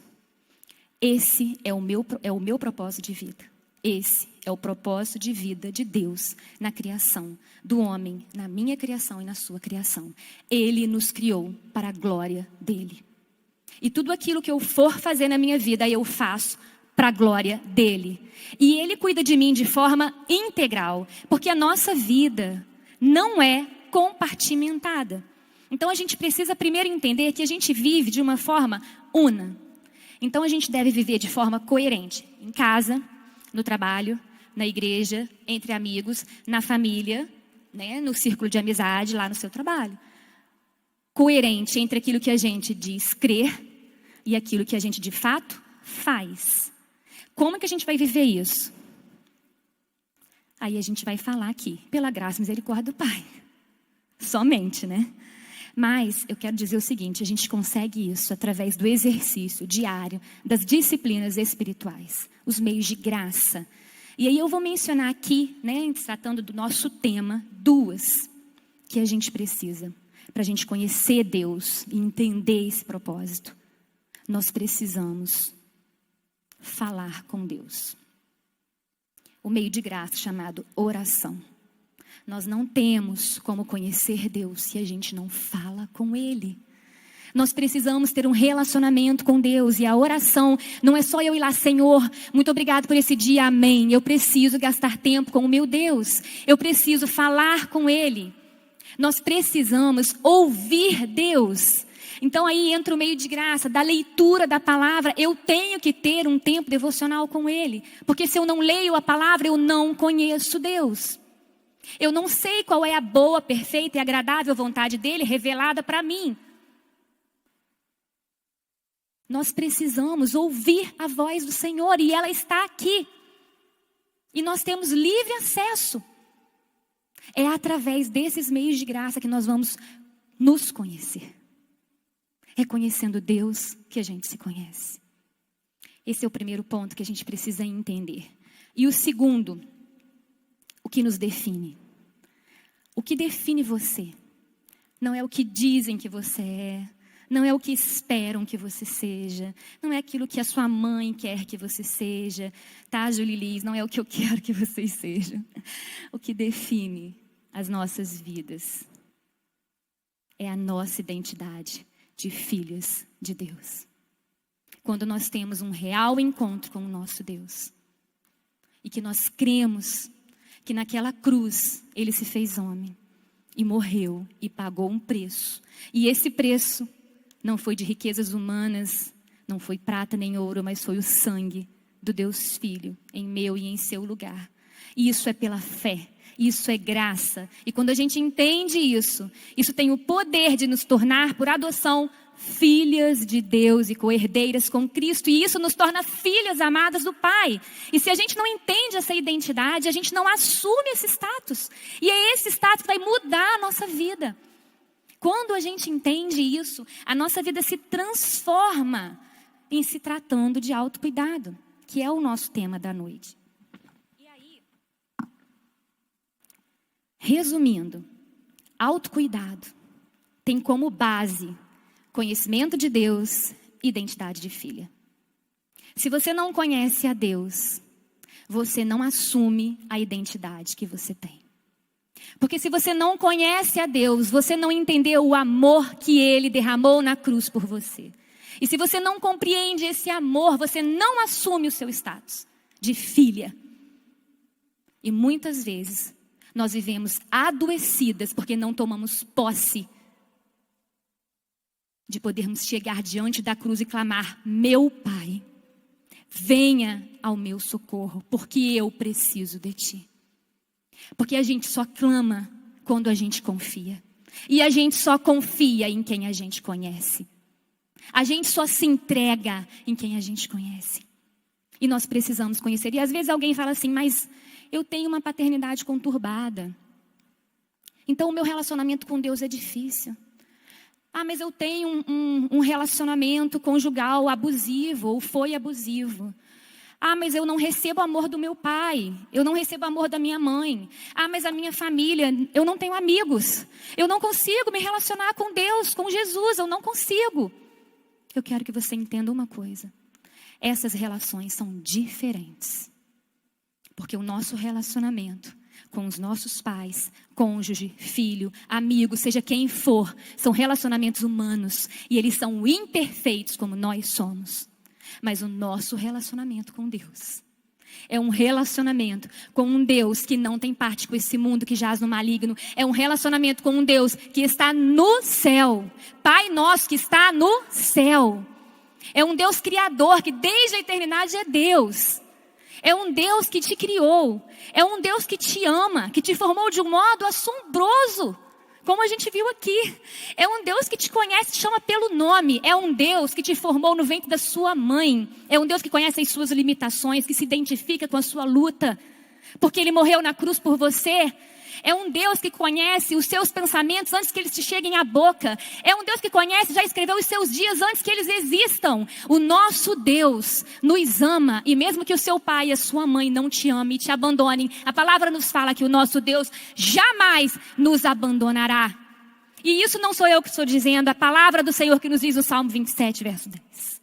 Esse é o meu propósito de vida. Esse é o propósito de vida de Deus na criação do homem, na minha criação e na sua criação. Ele nos criou para a glória dele. E tudo aquilo que eu for fazer na minha vida, eu faço para a glória dele. E ele cuida de mim de forma integral, porque a nossa vida não é compartimentada. Então a gente precisa primeiro entender que a gente vive de uma forma una. Então a gente deve viver de forma coerente, em casa, no trabalho, na igreja, entre amigos, na família, né, no círculo de amizade, lá no seu trabalho. Coerente entre aquilo que a gente diz crer e aquilo que a gente de fato faz. Como que a gente vai viver isso? Aí a gente vai falar aqui, pela graça e misericórdia do Pai. Somente, né? Mas eu quero dizer o seguinte, a gente consegue isso através do exercício diário, das disciplinas espirituais, os meios de graça. E aí eu vou mencionar aqui, né, tratando do nosso tema, 2 que a gente precisa para a gente conhecer Deus e entender esse propósito. Nós precisamos falar com Deus. O meio de graça chamado oração. Nós não temos como conhecer Deus se a gente não fala com Ele. Nós precisamos ter um relacionamento com Deus. E a oração não é só eu ir lá, Senhor, muito obrigado por esse dia, amém. Eu preciso gastar tempo com o meu Deus. Eu preciso falar com Ele. Nós precisamos ouvir Deus. Então aí entra o meio de graça, da leitura da palavra. Eu tenho que ter um tempo devocional com Ele. Porque se eu não leio a palavra, eu não conheço Deus. Eu não sei qual é a boa, perfeita e agradável vontade dEle revelada para mim. Nós precisamos ouvir a voz do Senhor e ela está aqui. E nós temos livre acesso. É através desses meios de graça que nós vamos nos conhecer. Reconhecendo Deus que a gente se conhece. Esse é o primeiro ponto que a gente precisa entender. E o segundo, o que nos define. O que define você não é o que dizem que você é, não é o que esperam que você seja, não é aquilo que a sua mãe quer que você seja, tá, Julie Liz? Não é o que eu quero que vocês sejam. O que define as nossas vidas é a nossa identidade de filhos de Deus. Quando nós temos um real encontro com o nosso Deus e que nós cremos que naquela cruz Ele se fez homem e morreu e pagou um preço. E esse preço não foi de riquezas humanas, não foi prata nem ouro, mas foi o sangue do Deus Filho em meu e em seu lugar. E isso é pela fé, isso é graça. E quando a gente entende isso, isso tem o poder de nos tornar, por adoção, filhas de Deus e co-herdeiras com Cristo. E isso nos torna filhas amadas do Pai. E se a gente não entende essa identidade, a gente não assume esse status. E é esse status que vai mudar a nossa vida. Quando a gente entende isso, a nossa vida se transforma em se tratando de autocuidado, que é o nosso tema da noite. E aí, resumindo, autocuidado tem como base conhecimento de Deus, identidade de filha. Se você não conhece a Deus, você não assume a identidade que você tem. Porque se você não conhece a Deus, você não entendeu o amor que Ele derramou na cruz por você. E se você não compreende esse amor, você não assume o seu status de filha. E muitas vezes nós vivemos adoecidas porque não tomamos posse de podermos chegar diante da cruz e clamar: meu Pai, venha ao meu socorro, porque eu preciso de Ti. Porque a gente só clama quando a gente confia. E a gente só confia em quem a gente conhece. A gente só se entrega em quem a gente conhece. E nós precisamos conhecer. E às vezes alguém fala assim: mas eu tenho uma paternidade conturbada, então o meu relacionamento com Deus é difícil. Ah, mas eu tenho um relacionamento conjugal abusivo, ou foi abusivo. Ah, mas eu não recebo amor do meu pai, eu não recebo amor da minha mãe. Ah, mas a minha família, eu não tenho amigos. Eu não consigo me relacionar com Deus, com Jesus, eu não consigo. Eu quero que você entenda uma coisa. Essas relações são diferentes. Porque o nosso relacionamento com os nossos pais, cônjuge, filho, amigo, seja quem for, são relacionamentos humanos. E eles são imperfeitos como nós somos. Mas o nosso relacionamento com Deus é um relacionamento com um Deus que não tem parte com esse mundo que jaz no maligno. É um relacionamento com um Deus que está no céu. Pai nosso que está no céu. É um Deus criador que desde a eternidade é Deus. É um Deus que te criou. É um Deus que te ama, que te formou de um modo assombroso, como a gente viu aqui. É um Deus que te conhece, te chama pelo nome. É um Deus que te formou no ventre da sua mãe. É um Deus que conhece as suas limitações, que se identifica com a sua luta, porque Ele morreu na cruz por você. É um Deus que conhece os seus pensamentos antes que eles te cheguem à boca. É um Deus que conhece, já escreveu os seus dias antes que eles existam. O nosso Deus nos ama. E mesmo que o seu pai e a sua mãe não te amem e te abandonem, a palavra nos fala que o nosso Deus jamais nos abandonará. E isso não sou eu que estou dizendo, a palavra do Senhor que nos diz no Salmo 27, verso 10.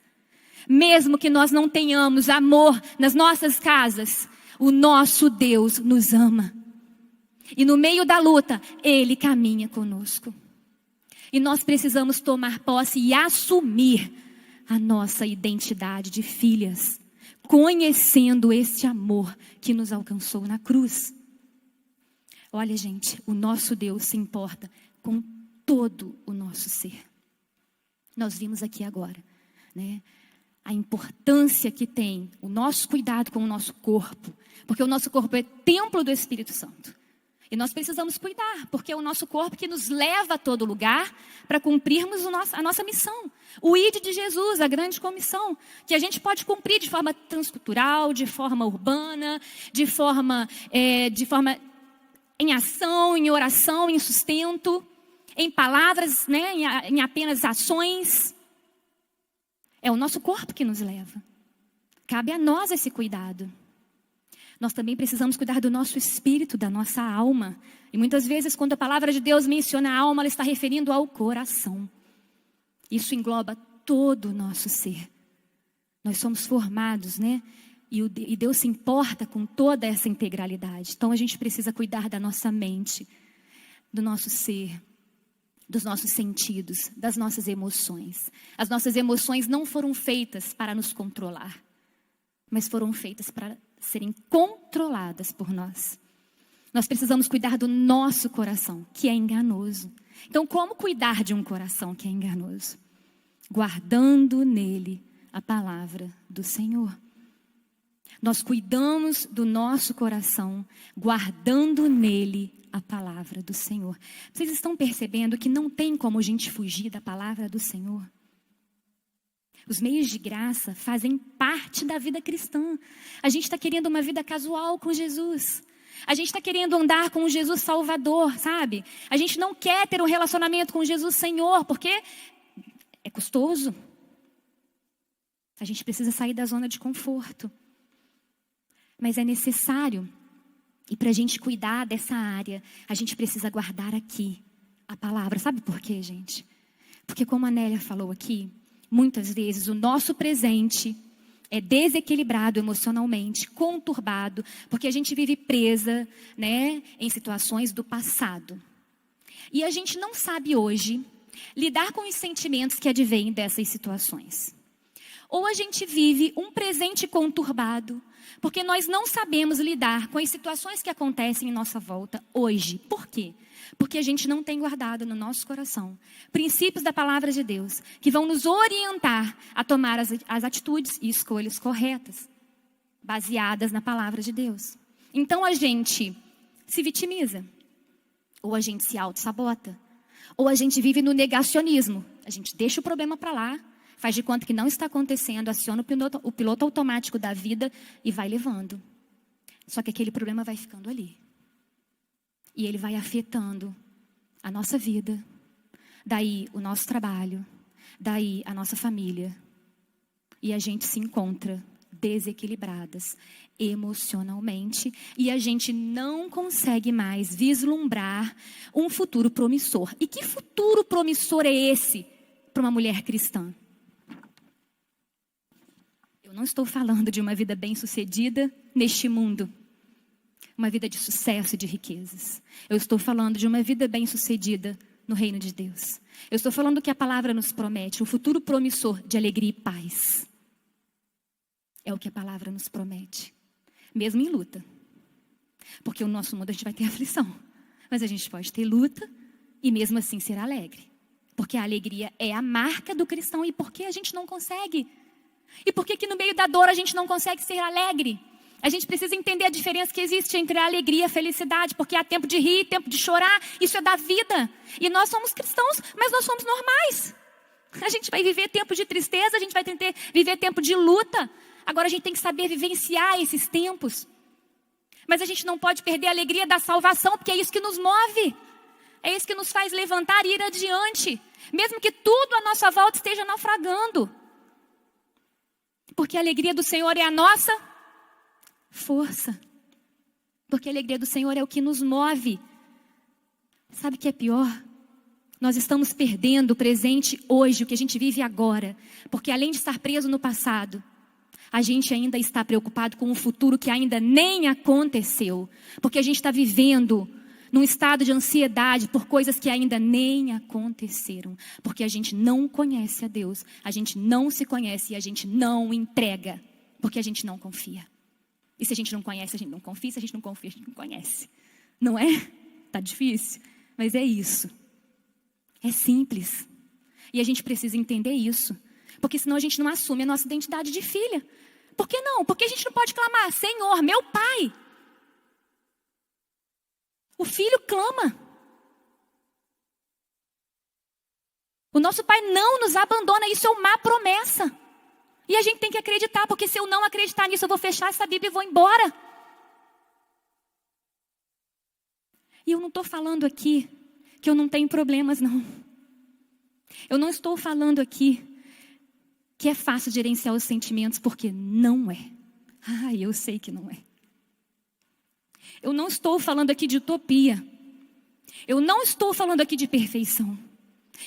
Mesmo que nós não tenhamos amor nas nossas casas, o nosso Deus nos ama. E no meio da luta, Ele caminha conosco. E nós precisamos tomar posse e assumir a nossa identidade de filhas, conhecendo esse amor que nos alcançou na cruz. Olha, gente, o nosso Deus se importa com todo o nosso ser. Nós vimos aqui agora, né? A importância que tem o nosso cuidado com o nosso corpo, porque o nosso corpo é templo do Espírito Santo. E nós precisamos cuidar, porque é o nosso corpo que nos leva a todo lugar para cumprirmos a nossa missão. O ID de Jesus, a grande comissão, que a gente pode cumprir de forma transcultural, de forma urbana, de forma em ação, em oração, em sustento, em palavras, né, em apenas ações. É o nosso corpo que nos leva. Cabe a nós esse cuidado. nós também precisamos cuidar do nosso espírito, da nossa alma. E muitas vezes, quando a palavra de Deus menciona a alma, ela está referindo ao coração. Isso engloba todo o nosso ser. Nós somos formados, né? E Deus se importa com toda essa integralidade. Então a gente precisa cuidar da nossa mente, do nosso ser, dos nossos sentidos, das nossas emoções. As nossas emoções não foram feitas para nos controlar, mas foram feitas para serem controladas por nós. Nós precisamos cuidar do nosso coração, que é enganoso. Então, como cuidar de um coração que é enganoso? Guardando nele a palavra do Senhor. Nós cuidamos do nosso coração, guardando nele a palavra do Senhor. Vocês estão percebendo que não tem como a gente fugir da palavra do Senhor? Os meios de graça fazem parte da vida cristã. A gente está querendo uma vida casual com Jesus. A gente está querendo andar com Jesus Salvador, sabe? A gente não quer ter um relacionamento com Jesus Senhor, porque é custoso. A gente precisa sair da zona de conforto. Mas é necessário, e para a gente cuidar dessa área, a gente precisa guardar aqui a palavra. Sabe por quê, gente? Porque como a Nélia falou aqui, muitas vezes o nosso presente é desequilibrado emocionalmente, conturbado, porque a gente vive presa, né, em situações do passado. E a gente não sabe hoje lidar com os sentimentos que advêm dessas situações. Ou a gente vive um presente conturbado, porque nós não sabemos lidar com as situações que acontecem em nossa volta hoje. Por quê? Porque a gente não tem guardado no nosso coração princípios da palavra de Deus, que vão nos orientar a tomar as atitudes e escolhas corretas, baseadas na palavra de Deus. Então a gente se vitimiza, ou a gente se auto-sabota, ou a gente vive no negacionismo. A gente deixa o problema para lá, faz de conta que não está acontecendo, aciona o piloto automático da vida e vai levando. Só que aquele problema vai ficando ali. E ele vai afetando a nossa vida, daí o nosso trabalho, daí a nossa família. E a gente se encontra desequilibradas emocionalmente e a gente não consegue mais vislumbrar um futuro promissor. E que futuro promissor é esse para uma mulher cristã? Eu não estou falando de uma vida bem-sucedida neste mundo, uma vida de sucesso e de riquezas. Eu estou falando de uma vida bem-sucedida no reino de Deus. Eu estou falando que a palavra nos promete, um futuro promissor de alegria e paz. É o que a palavra nos promete, mesmo em luta. Porque o nosso mundo a gente vai ter aflição, mas a gente pode ter luta e mesmo assim ser alegre. Porque a alegria é a marca do cristão. E por que a gente não consegue? E por que no meio da dor a gente não consegue ser alegre? A gente precisa entender a diferença que existe entre a alegria e a felicidade, porque há tempo de rir, tempo de chorar, isso é da vida. E nós somos cristãos, mas nós somos normais. A gente vai viver tempo de tristeza, a gente vai tentar viver tempo de luta. Agora a gente tem que saber vivenciar esses tempos. Mas a gente não pode perder a alegria da salvação, porque é isso que nos move. É isso que nos faz levantar e ir adiante. Mesmo que tudo à nossa volta esteja naufragando. Porque a alegria do Senhor é a nossa força. Porque a alegria do Senhor é o que nos move. Sabe o que é pior? Nós estamos perdendo o presente hoje, o que a gente vive agora. Porque além de estar preso no passado, a gente ainda está preocupado com o futuro que ainda nem aconteceu. Porque a gente está vivendo num estado de ansiedade por coisas que ainda nem aconteceram. Porque a gente não conhece a Deus, a gente não se conhece e a gente não entrega. Porque a gente não confia. E se a gente não conhece, a gente não confia. Se a gente não confia, a gente não conhece. Não é? Tá difícil, mas é isso. É simples. E a gente precisa entender isso. Porque senão a gente não assume a nossa identidade de filha. Por que não? Porque a gente não pode clamar: Senhor, meu Pai. O filho clama. O nosso Pai não nos abandona. Isso é uma promessa. E a gente tem que acreditar, porque se eu não acreditar nisso, eu vou fechar essa Bíblia e vou embora. E eu não estou falando aqui que eu não tenho problemas, não. Eu não estou falando aqui que é fácil gerenciar os sentimentos, porque não é. Eu sei que não é. Eu não estou falando aqui de utopia. Eu não estou falando aqui de perfeição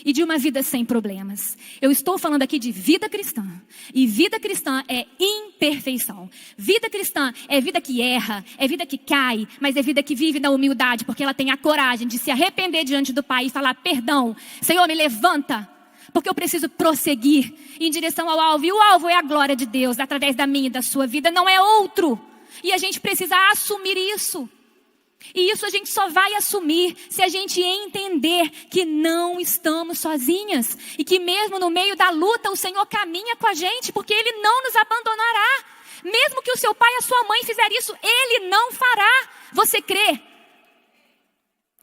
e de uma vida sem problemas. Eu estou falando aqui de vida cristã. E vida cristã é imperfeição. Vida cristã é vida que erra, é vida que cai, mas é vida que vive na humildade, porque ela tem a coragem de se arrepender diante do Pai e falar: perdão, Senhor, me levanta, porque eu preciso prosseguir em direção ao alvo. E o alvo é a glória de Deus, através da minha e da sua vida, não é outro. E a gente precisa assumir isso. E isso a gente só vai assumir se a gente entender que não estamos sozinhas. E que mesmo no meio da luta o Senhor caminha com a gente, porque Ele não nos abandonará. Mesmo que o seu pai e a sua mãe fizerem isso, Ele não fará. Você crê?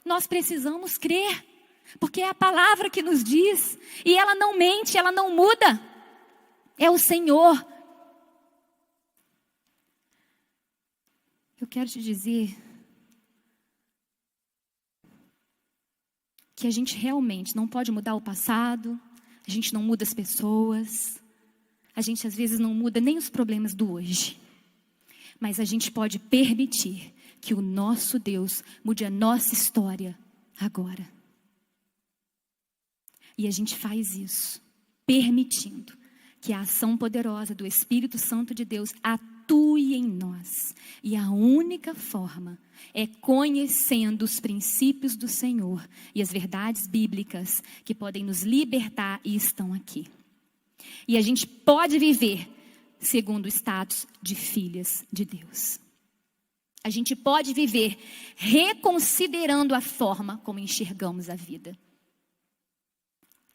Nós precisamos crer, porque é a palavra que nos diz. E ela não mente, ela não muda. É o Senhor. Eu quero te dizer que a gente realmente não pode mudar o passado, a gente não muda as pessoas, a gente às vezes não muda nem os problemas do hoje. Mas a gente pode permitir que o nosso Deus mude a nossa história agora. E a gente faz isso permitindo que a ação poderosa do Espírito Santo de Deus atue em nós. E a única forma é conhecendo os princípios do Senhor e as verdades bíblicas que podem nos libertar e estão aqui. E a gente pode viver segundo o status de filhas de Deus. A gente pode viver reconsiderando a forma como enxergamos a vida.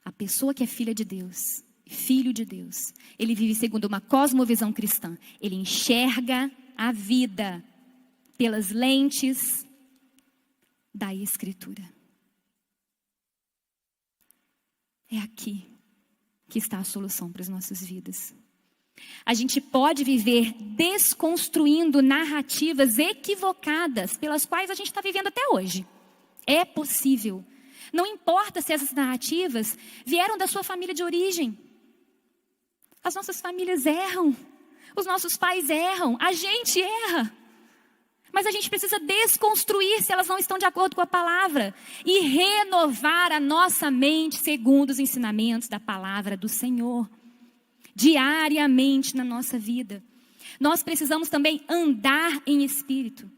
A pessoa que é filha de Deus, filho de Deus, ele vive segundo uma cosmovisão cristã. Ele enxerga a vida pelas lentes da Escritura. É aqui que está a solução para as nossas vidas. A gente pode viver desconstruindo narrativas equivocadas pelas quais a gente está vivendo até hoje. É possível. Não importa se essas narrativas vieram da sua família de origem. As nossas famílias erram. Os nossos pais erram. A gente erra. Mas a gente precisa desconstruir se elas não estão de acordo com a palavra. E renovar a nossa mente segundo os ensinamentos da palavra do Senhor. Diariamente na nossa vida. Nós precisamos também andar em espírito.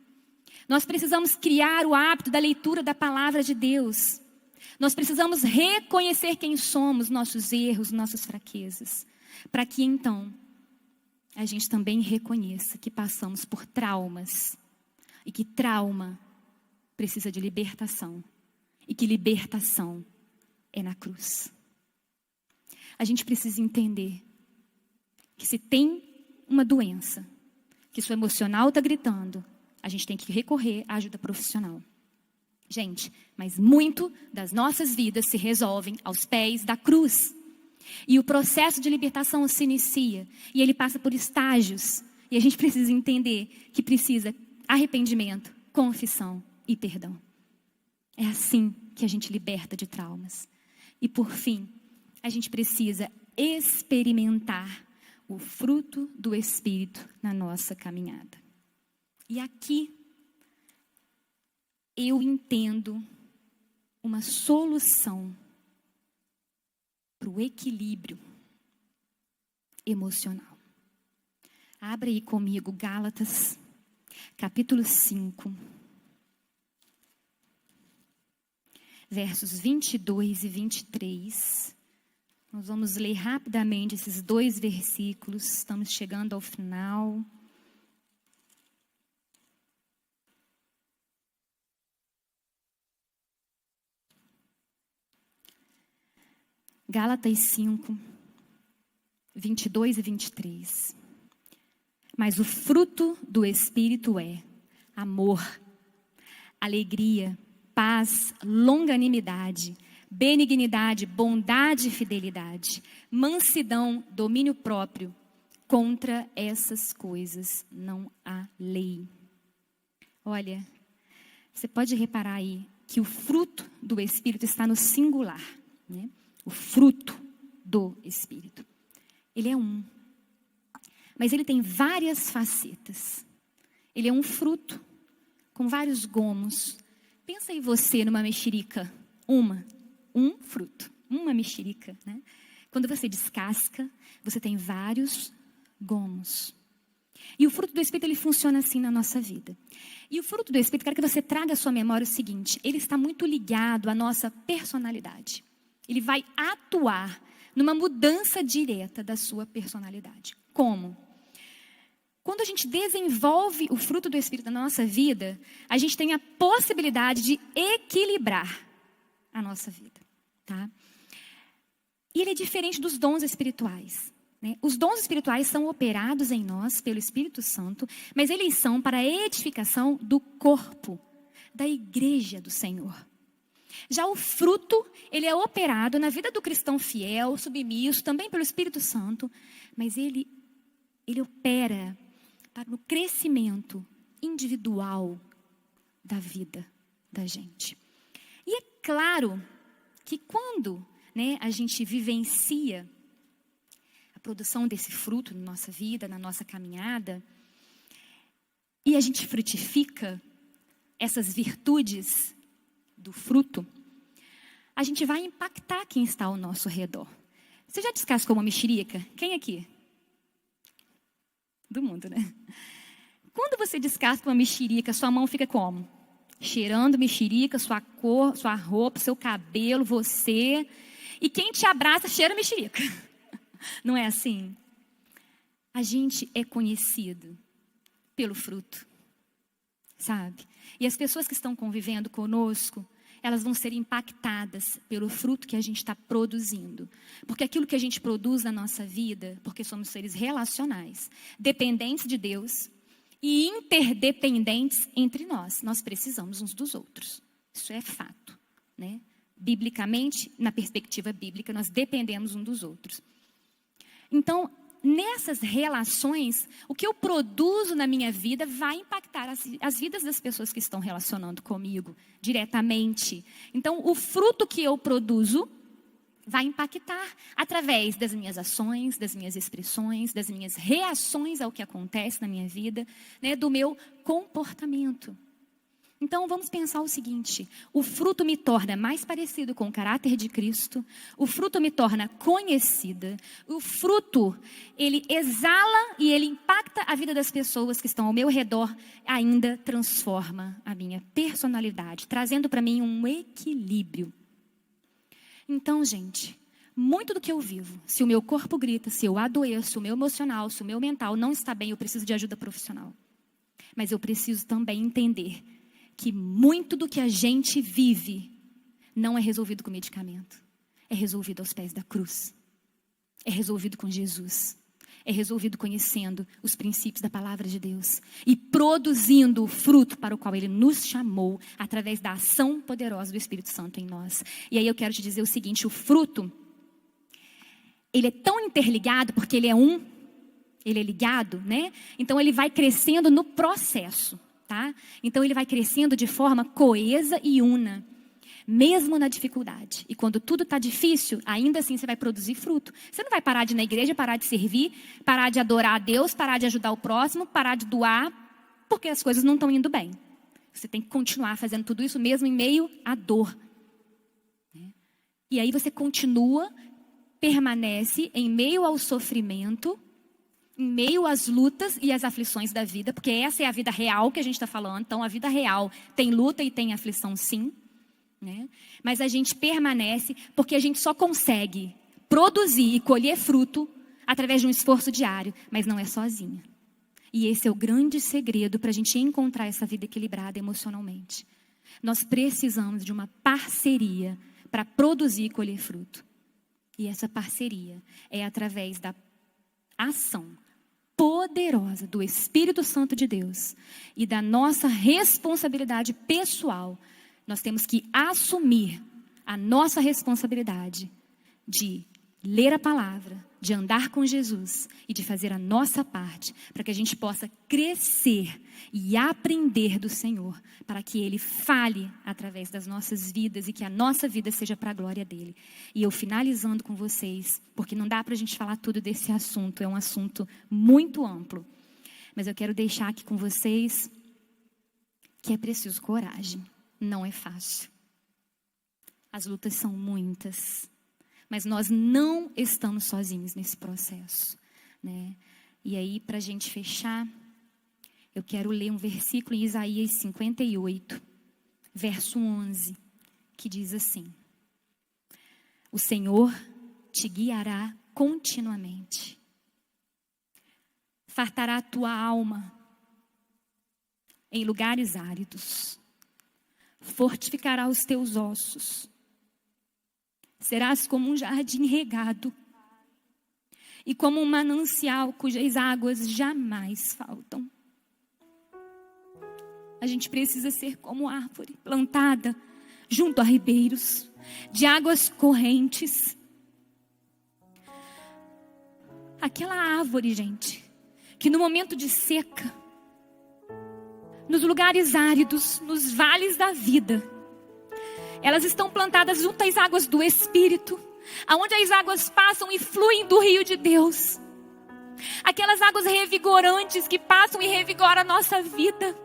Nós precisamos criar o hábito da leitura da palavra de Deus. Nós precisamos reconhecer quem somos, nossos erros, nossas fraquezas. Para que então a gente também reconheça que passamos por traumas. E que trauma precisa de libertação. E que libertação é na cruz. A gente precisa entender que se tem uma doença, que seu emocional está gritando, a gente tem que recorrer à ajuda profissional. Gente, mas muito das nossas vidas se resolvem aos pés da cruz. E o processo de libertação se inicia. E ele passa por estágios. E a gente precisa entender que precisa arrependimento, confissão e perdão. É assim que a gente liberta de traumas. E por fim, a gente precisa experimentar o fruto do Espírito na nossa caminhada. E aqui eu entendo uma solução para o equilíbrio emocional. Abra aí comigo Gálatas, capítulo 5, versos 22 e 23. Nós vamos ler rapidamente esses 2 versículos. Estamos chegando ao final. Gálatas 5, 22 e 23. Mas o fruto do Espírito é amor, alegria, paz, longanimidade, benignidade, bondade e fidelidade, mansidão, domínio próprio. Contra essas coisas não há lei. Olha, você pode reparar aí que o fruto do Espírito está no singular, né? O fruto do Espírito. Ele é um. Mas ele tem várias facetas. Ele é um fruto, com vários gomos. Pensa em você numa mexerica. Um fruto, uma mexerica, né? Quando você descasca, você tem vários gomos. E o fruto do Espírito, ele funciona assim na nossa vida. E o fruto do Espírito, quero que você traga à sua memória o seguinte: ele está muito ligado à nossa personalidade. Ele vai atuar numa mudança direta da sua personalidade. Como? Quando a gente desenvolve o fruto do Espírito na nossa vida, a gente tem a possibilidade de equilibrar a nossa vida, tá? E ele é diferente dos dons espirituais, né? Os dons espirituais são operados em nós pelo Espírito Santo, mas eles são para a edificação do corpo, da igreja do Senhor. Já o fruto, ele é operado na vida do cristão fiel, submisso, também pelo Espírito Santo, mas ele opera para o crescimento individual da vida da gente. E é claro que quando, né, a gente vivencia a produção desse fruto na nossa vida, na nossa caminhada, e a gente frutifica essas virtudes do fruto, a gente vai impactar quem está ao nosso redor. Você já descascou uma mexerica? Quem aqui? Do mundo, né? Quando você descasca uma mexerica, sua mão fica como? Cheirando mexerica, sua cor, sua roupa, seu cabelo, você. E quem te abraça cheira mexerica. Não é assim? A gente é conhecido pelo fruto, sabe? E as pessoas que estão convivendo conosco, elas vão ser impactadas pelo fruto que a gente está produzindo. Porque aquilo que a gente produz na nossa vida, porque somos seres relacionais, dependentes de Deus e interdependentes entre nós. Nós precisamos uns dos outros. Isso é fato, né? Biblicamente, na perspectiva bíblica, nós dependemos uns dos outros. Então, nessas relações, o que eu produzo na minha vida vai impactar as vidas das pessoas que estão relacionando comigo diretamente. Então, o fruto que eu produzo vai impactar através das minhas ações, das minhas expressões, das minhas reações ao que acontece na minha vida, né, do meu comportamento. Então, vamos pensar o seguinte: o fruto me torna mais parecido com o caráter de Cristo, o fruto me torna conhecida, o fruto, ele exala e ele impacta a vida das pessoas que estão ao meu redor, ainda transforma a minha personalidade, trazendo para mim um equilíbrio. Então, gente, muito do que eu vivo, se o meu corpo grita, se eu adoeço, o meu emocional, se o meu mental não está bem, eu preciso de ajuda profissional. Mas eu preciso também entender que muito do que a gente vive não é resolvido com medicamento. É resolvido aos pés da cruz. É resolvido com Jesus. É resolvido conhecendo os princípios da palavra de Deus. E produzindo o fruto para o qual Ele nos chamou, através da ação poderosa do Espírito Santo em nós. E aí eu quero te dizer o seguinte: o fruto, ele é tão interligado porque ele é ligado, né? Então ele vai crescendo no processo. Tá? Então ele vai crescendo de forma coesa e una, mesmo na dificuldade. E quando tudo está difícil, ainda assim você vai produzir fruto. Você não vai parar de ir na igreja, parar de servir, parar de adorar a Deus, parar de ajudar o próximo, parar de doar, porque as coisas não estão indo bem. Você tem que continuar fazendo tudo isso mesmo em meio à dor. E aí você continua, permanece em meio ao sofrimento, em meio às lutas e às aflições da vida, porque essa é a vida real que a gente está falando. Então, a vida real tem luta e tem aflição, sim, né? Mas a gente permanece porque a gente só consegue produzir e colher fruto através de um esforço diário, mas não é sozinha. E esse é o grande segredo para a gente encontrar essa vida equilibrada emocionalmente. Nós precisamos de uma parceria para produzir e colher fruto. E essa parceria é através da ação poderosa do Espírito Santo de Deus e da nossa responsabilidade pessoal. Nós temos que assumir a nossa responsabilidade de ler a palavra, de andar com Jesus e de fazer a nossa parte para que a gente possa crescer e aprender do Senhor, para que Ele fale através das nossas vidas e que a nossa vida seja para a glória dEle. E eu finalizando com vocês, porque não dá para a gente falar tudo desse assunto, é um assunto muito amplo, mas eu quero deixar aqui com vocês que é preciso coragem. Não é fácil. As lutas são muitas. Mas nós não estamos sozinhos nesse processo, né? E aí, para a gente fechar, eu quero ler um versículo em Isaías 58, verso 11, que diz assim: o Senhor te guiará continuamente, fartará a tua alma em lugares áridos, fortificará os teus ossos, serás como um jardim regado e como um manancial cujas águas jamais faltam. A gente precisa ser como árvore plantada junto a ribeiros de águas correntes. Aquela árvore, gente, que no momento de seca, nos lugares áridos, nos vales da vida, elas estão plantadas junto às águas do Espírito, aonde as águas passam e fluem do rio de Deus. Aquelas águas revigorantes que passam e revigoram a nossa vida.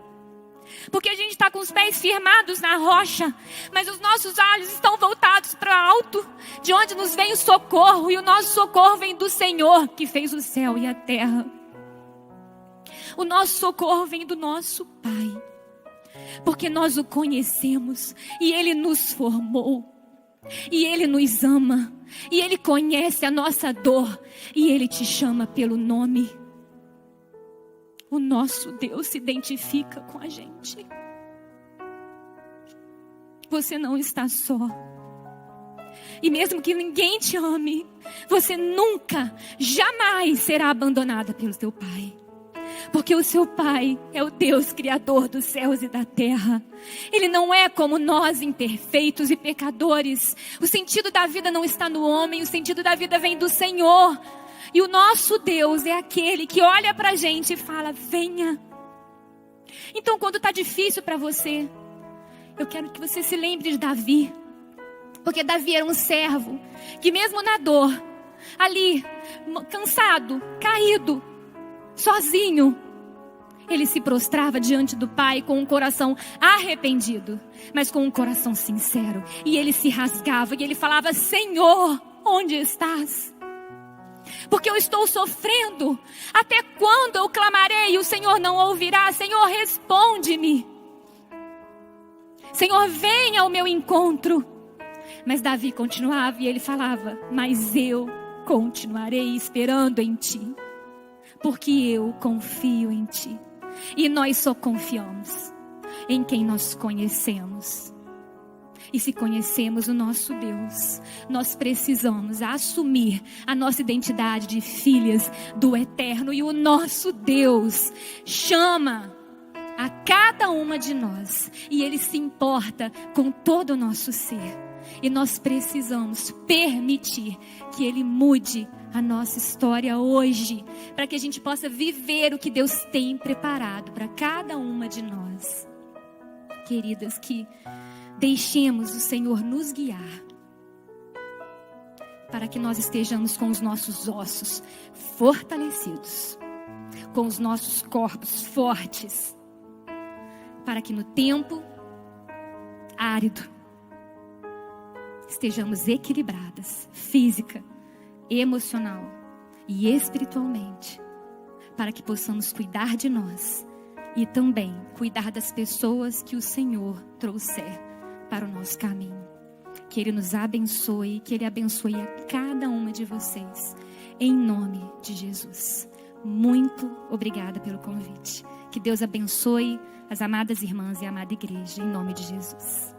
Porque a gente está com os pés firmados na rocha, mas os nossos olhos estão voltados para o alto, de onde nos vem o socorro, e o nosso socorro vem do Senhor, que fez o céu e a terra. O nosso socorro vem do nosso Pai, porque nós o conhecemos, e Ele nos formou, e Ele nos ama, e Ele conhece a nossa dor, e Ele te chama pelo nome. O nosso Deus se identifica com a gente. Você não está só. E mesmo que ninguém te ame, você nunca, jamais será abandonada pelo seu Pai. Porque o seu Pai é o Deus criador dos céus e da terra. Ele não é como nós, imperfeitos e pecadores. O sentido da vida não está no homem, o sentido da vida vem do Senhor. E o nosso Deus é aquele que olha para a gente e fala: venha. Então, quando está difícil para você, eu quero que você se lembre de Davi. Porque Davi era um servo que mesmo na dor, ali, cansado, caído, sozinho, ele se prostrava diante do Pai com um coração arrependido, mas com um coração sincero. E ele se rasgava e ele falava: Senhor, onde estás? Porque eu estou sofrendo. Até quando eu clamarei e o Senhor não ouvirá? Senhor, responde-me. Senhor, venha ao meu encontro. Mas Davi continuava e ele falava: mas eu continuarei esperando em ti, porque eu confio em ti. E nós só confiamos em quem nós conhecemos. E se conhecemos o nosso Deus, nós precisamos assumir a nossa identidade de filhas do Eterno. E o nosso Deus chama a cada uma de nós, e Ele se importa com todo o nosso ser. E nós precisamos permitir que Ele mude a nossa história hoje, para que a gente possa viver o que Deus tem preparado para cada uma de nós. Queridas, que deixemos o Senhor nos guiar, para que nós estejamos com os nossos ossos fortalecidos, com os nossos corpos fortes, para que no tempo árido estejamos equilibradas, física, emocional e espiritualmente, para que possamos cuidar de nós e também cuidar das pessoas que o Senhor trouxer para o nosso caminho. Que Ele nos abençoe, que Ele abençoe a cada uma de vocês, em nome de Jesus. Muito obrigada pelo convite. Que Deus abençoe as amadas irmãs e a amada igreja, em nome de Jesus.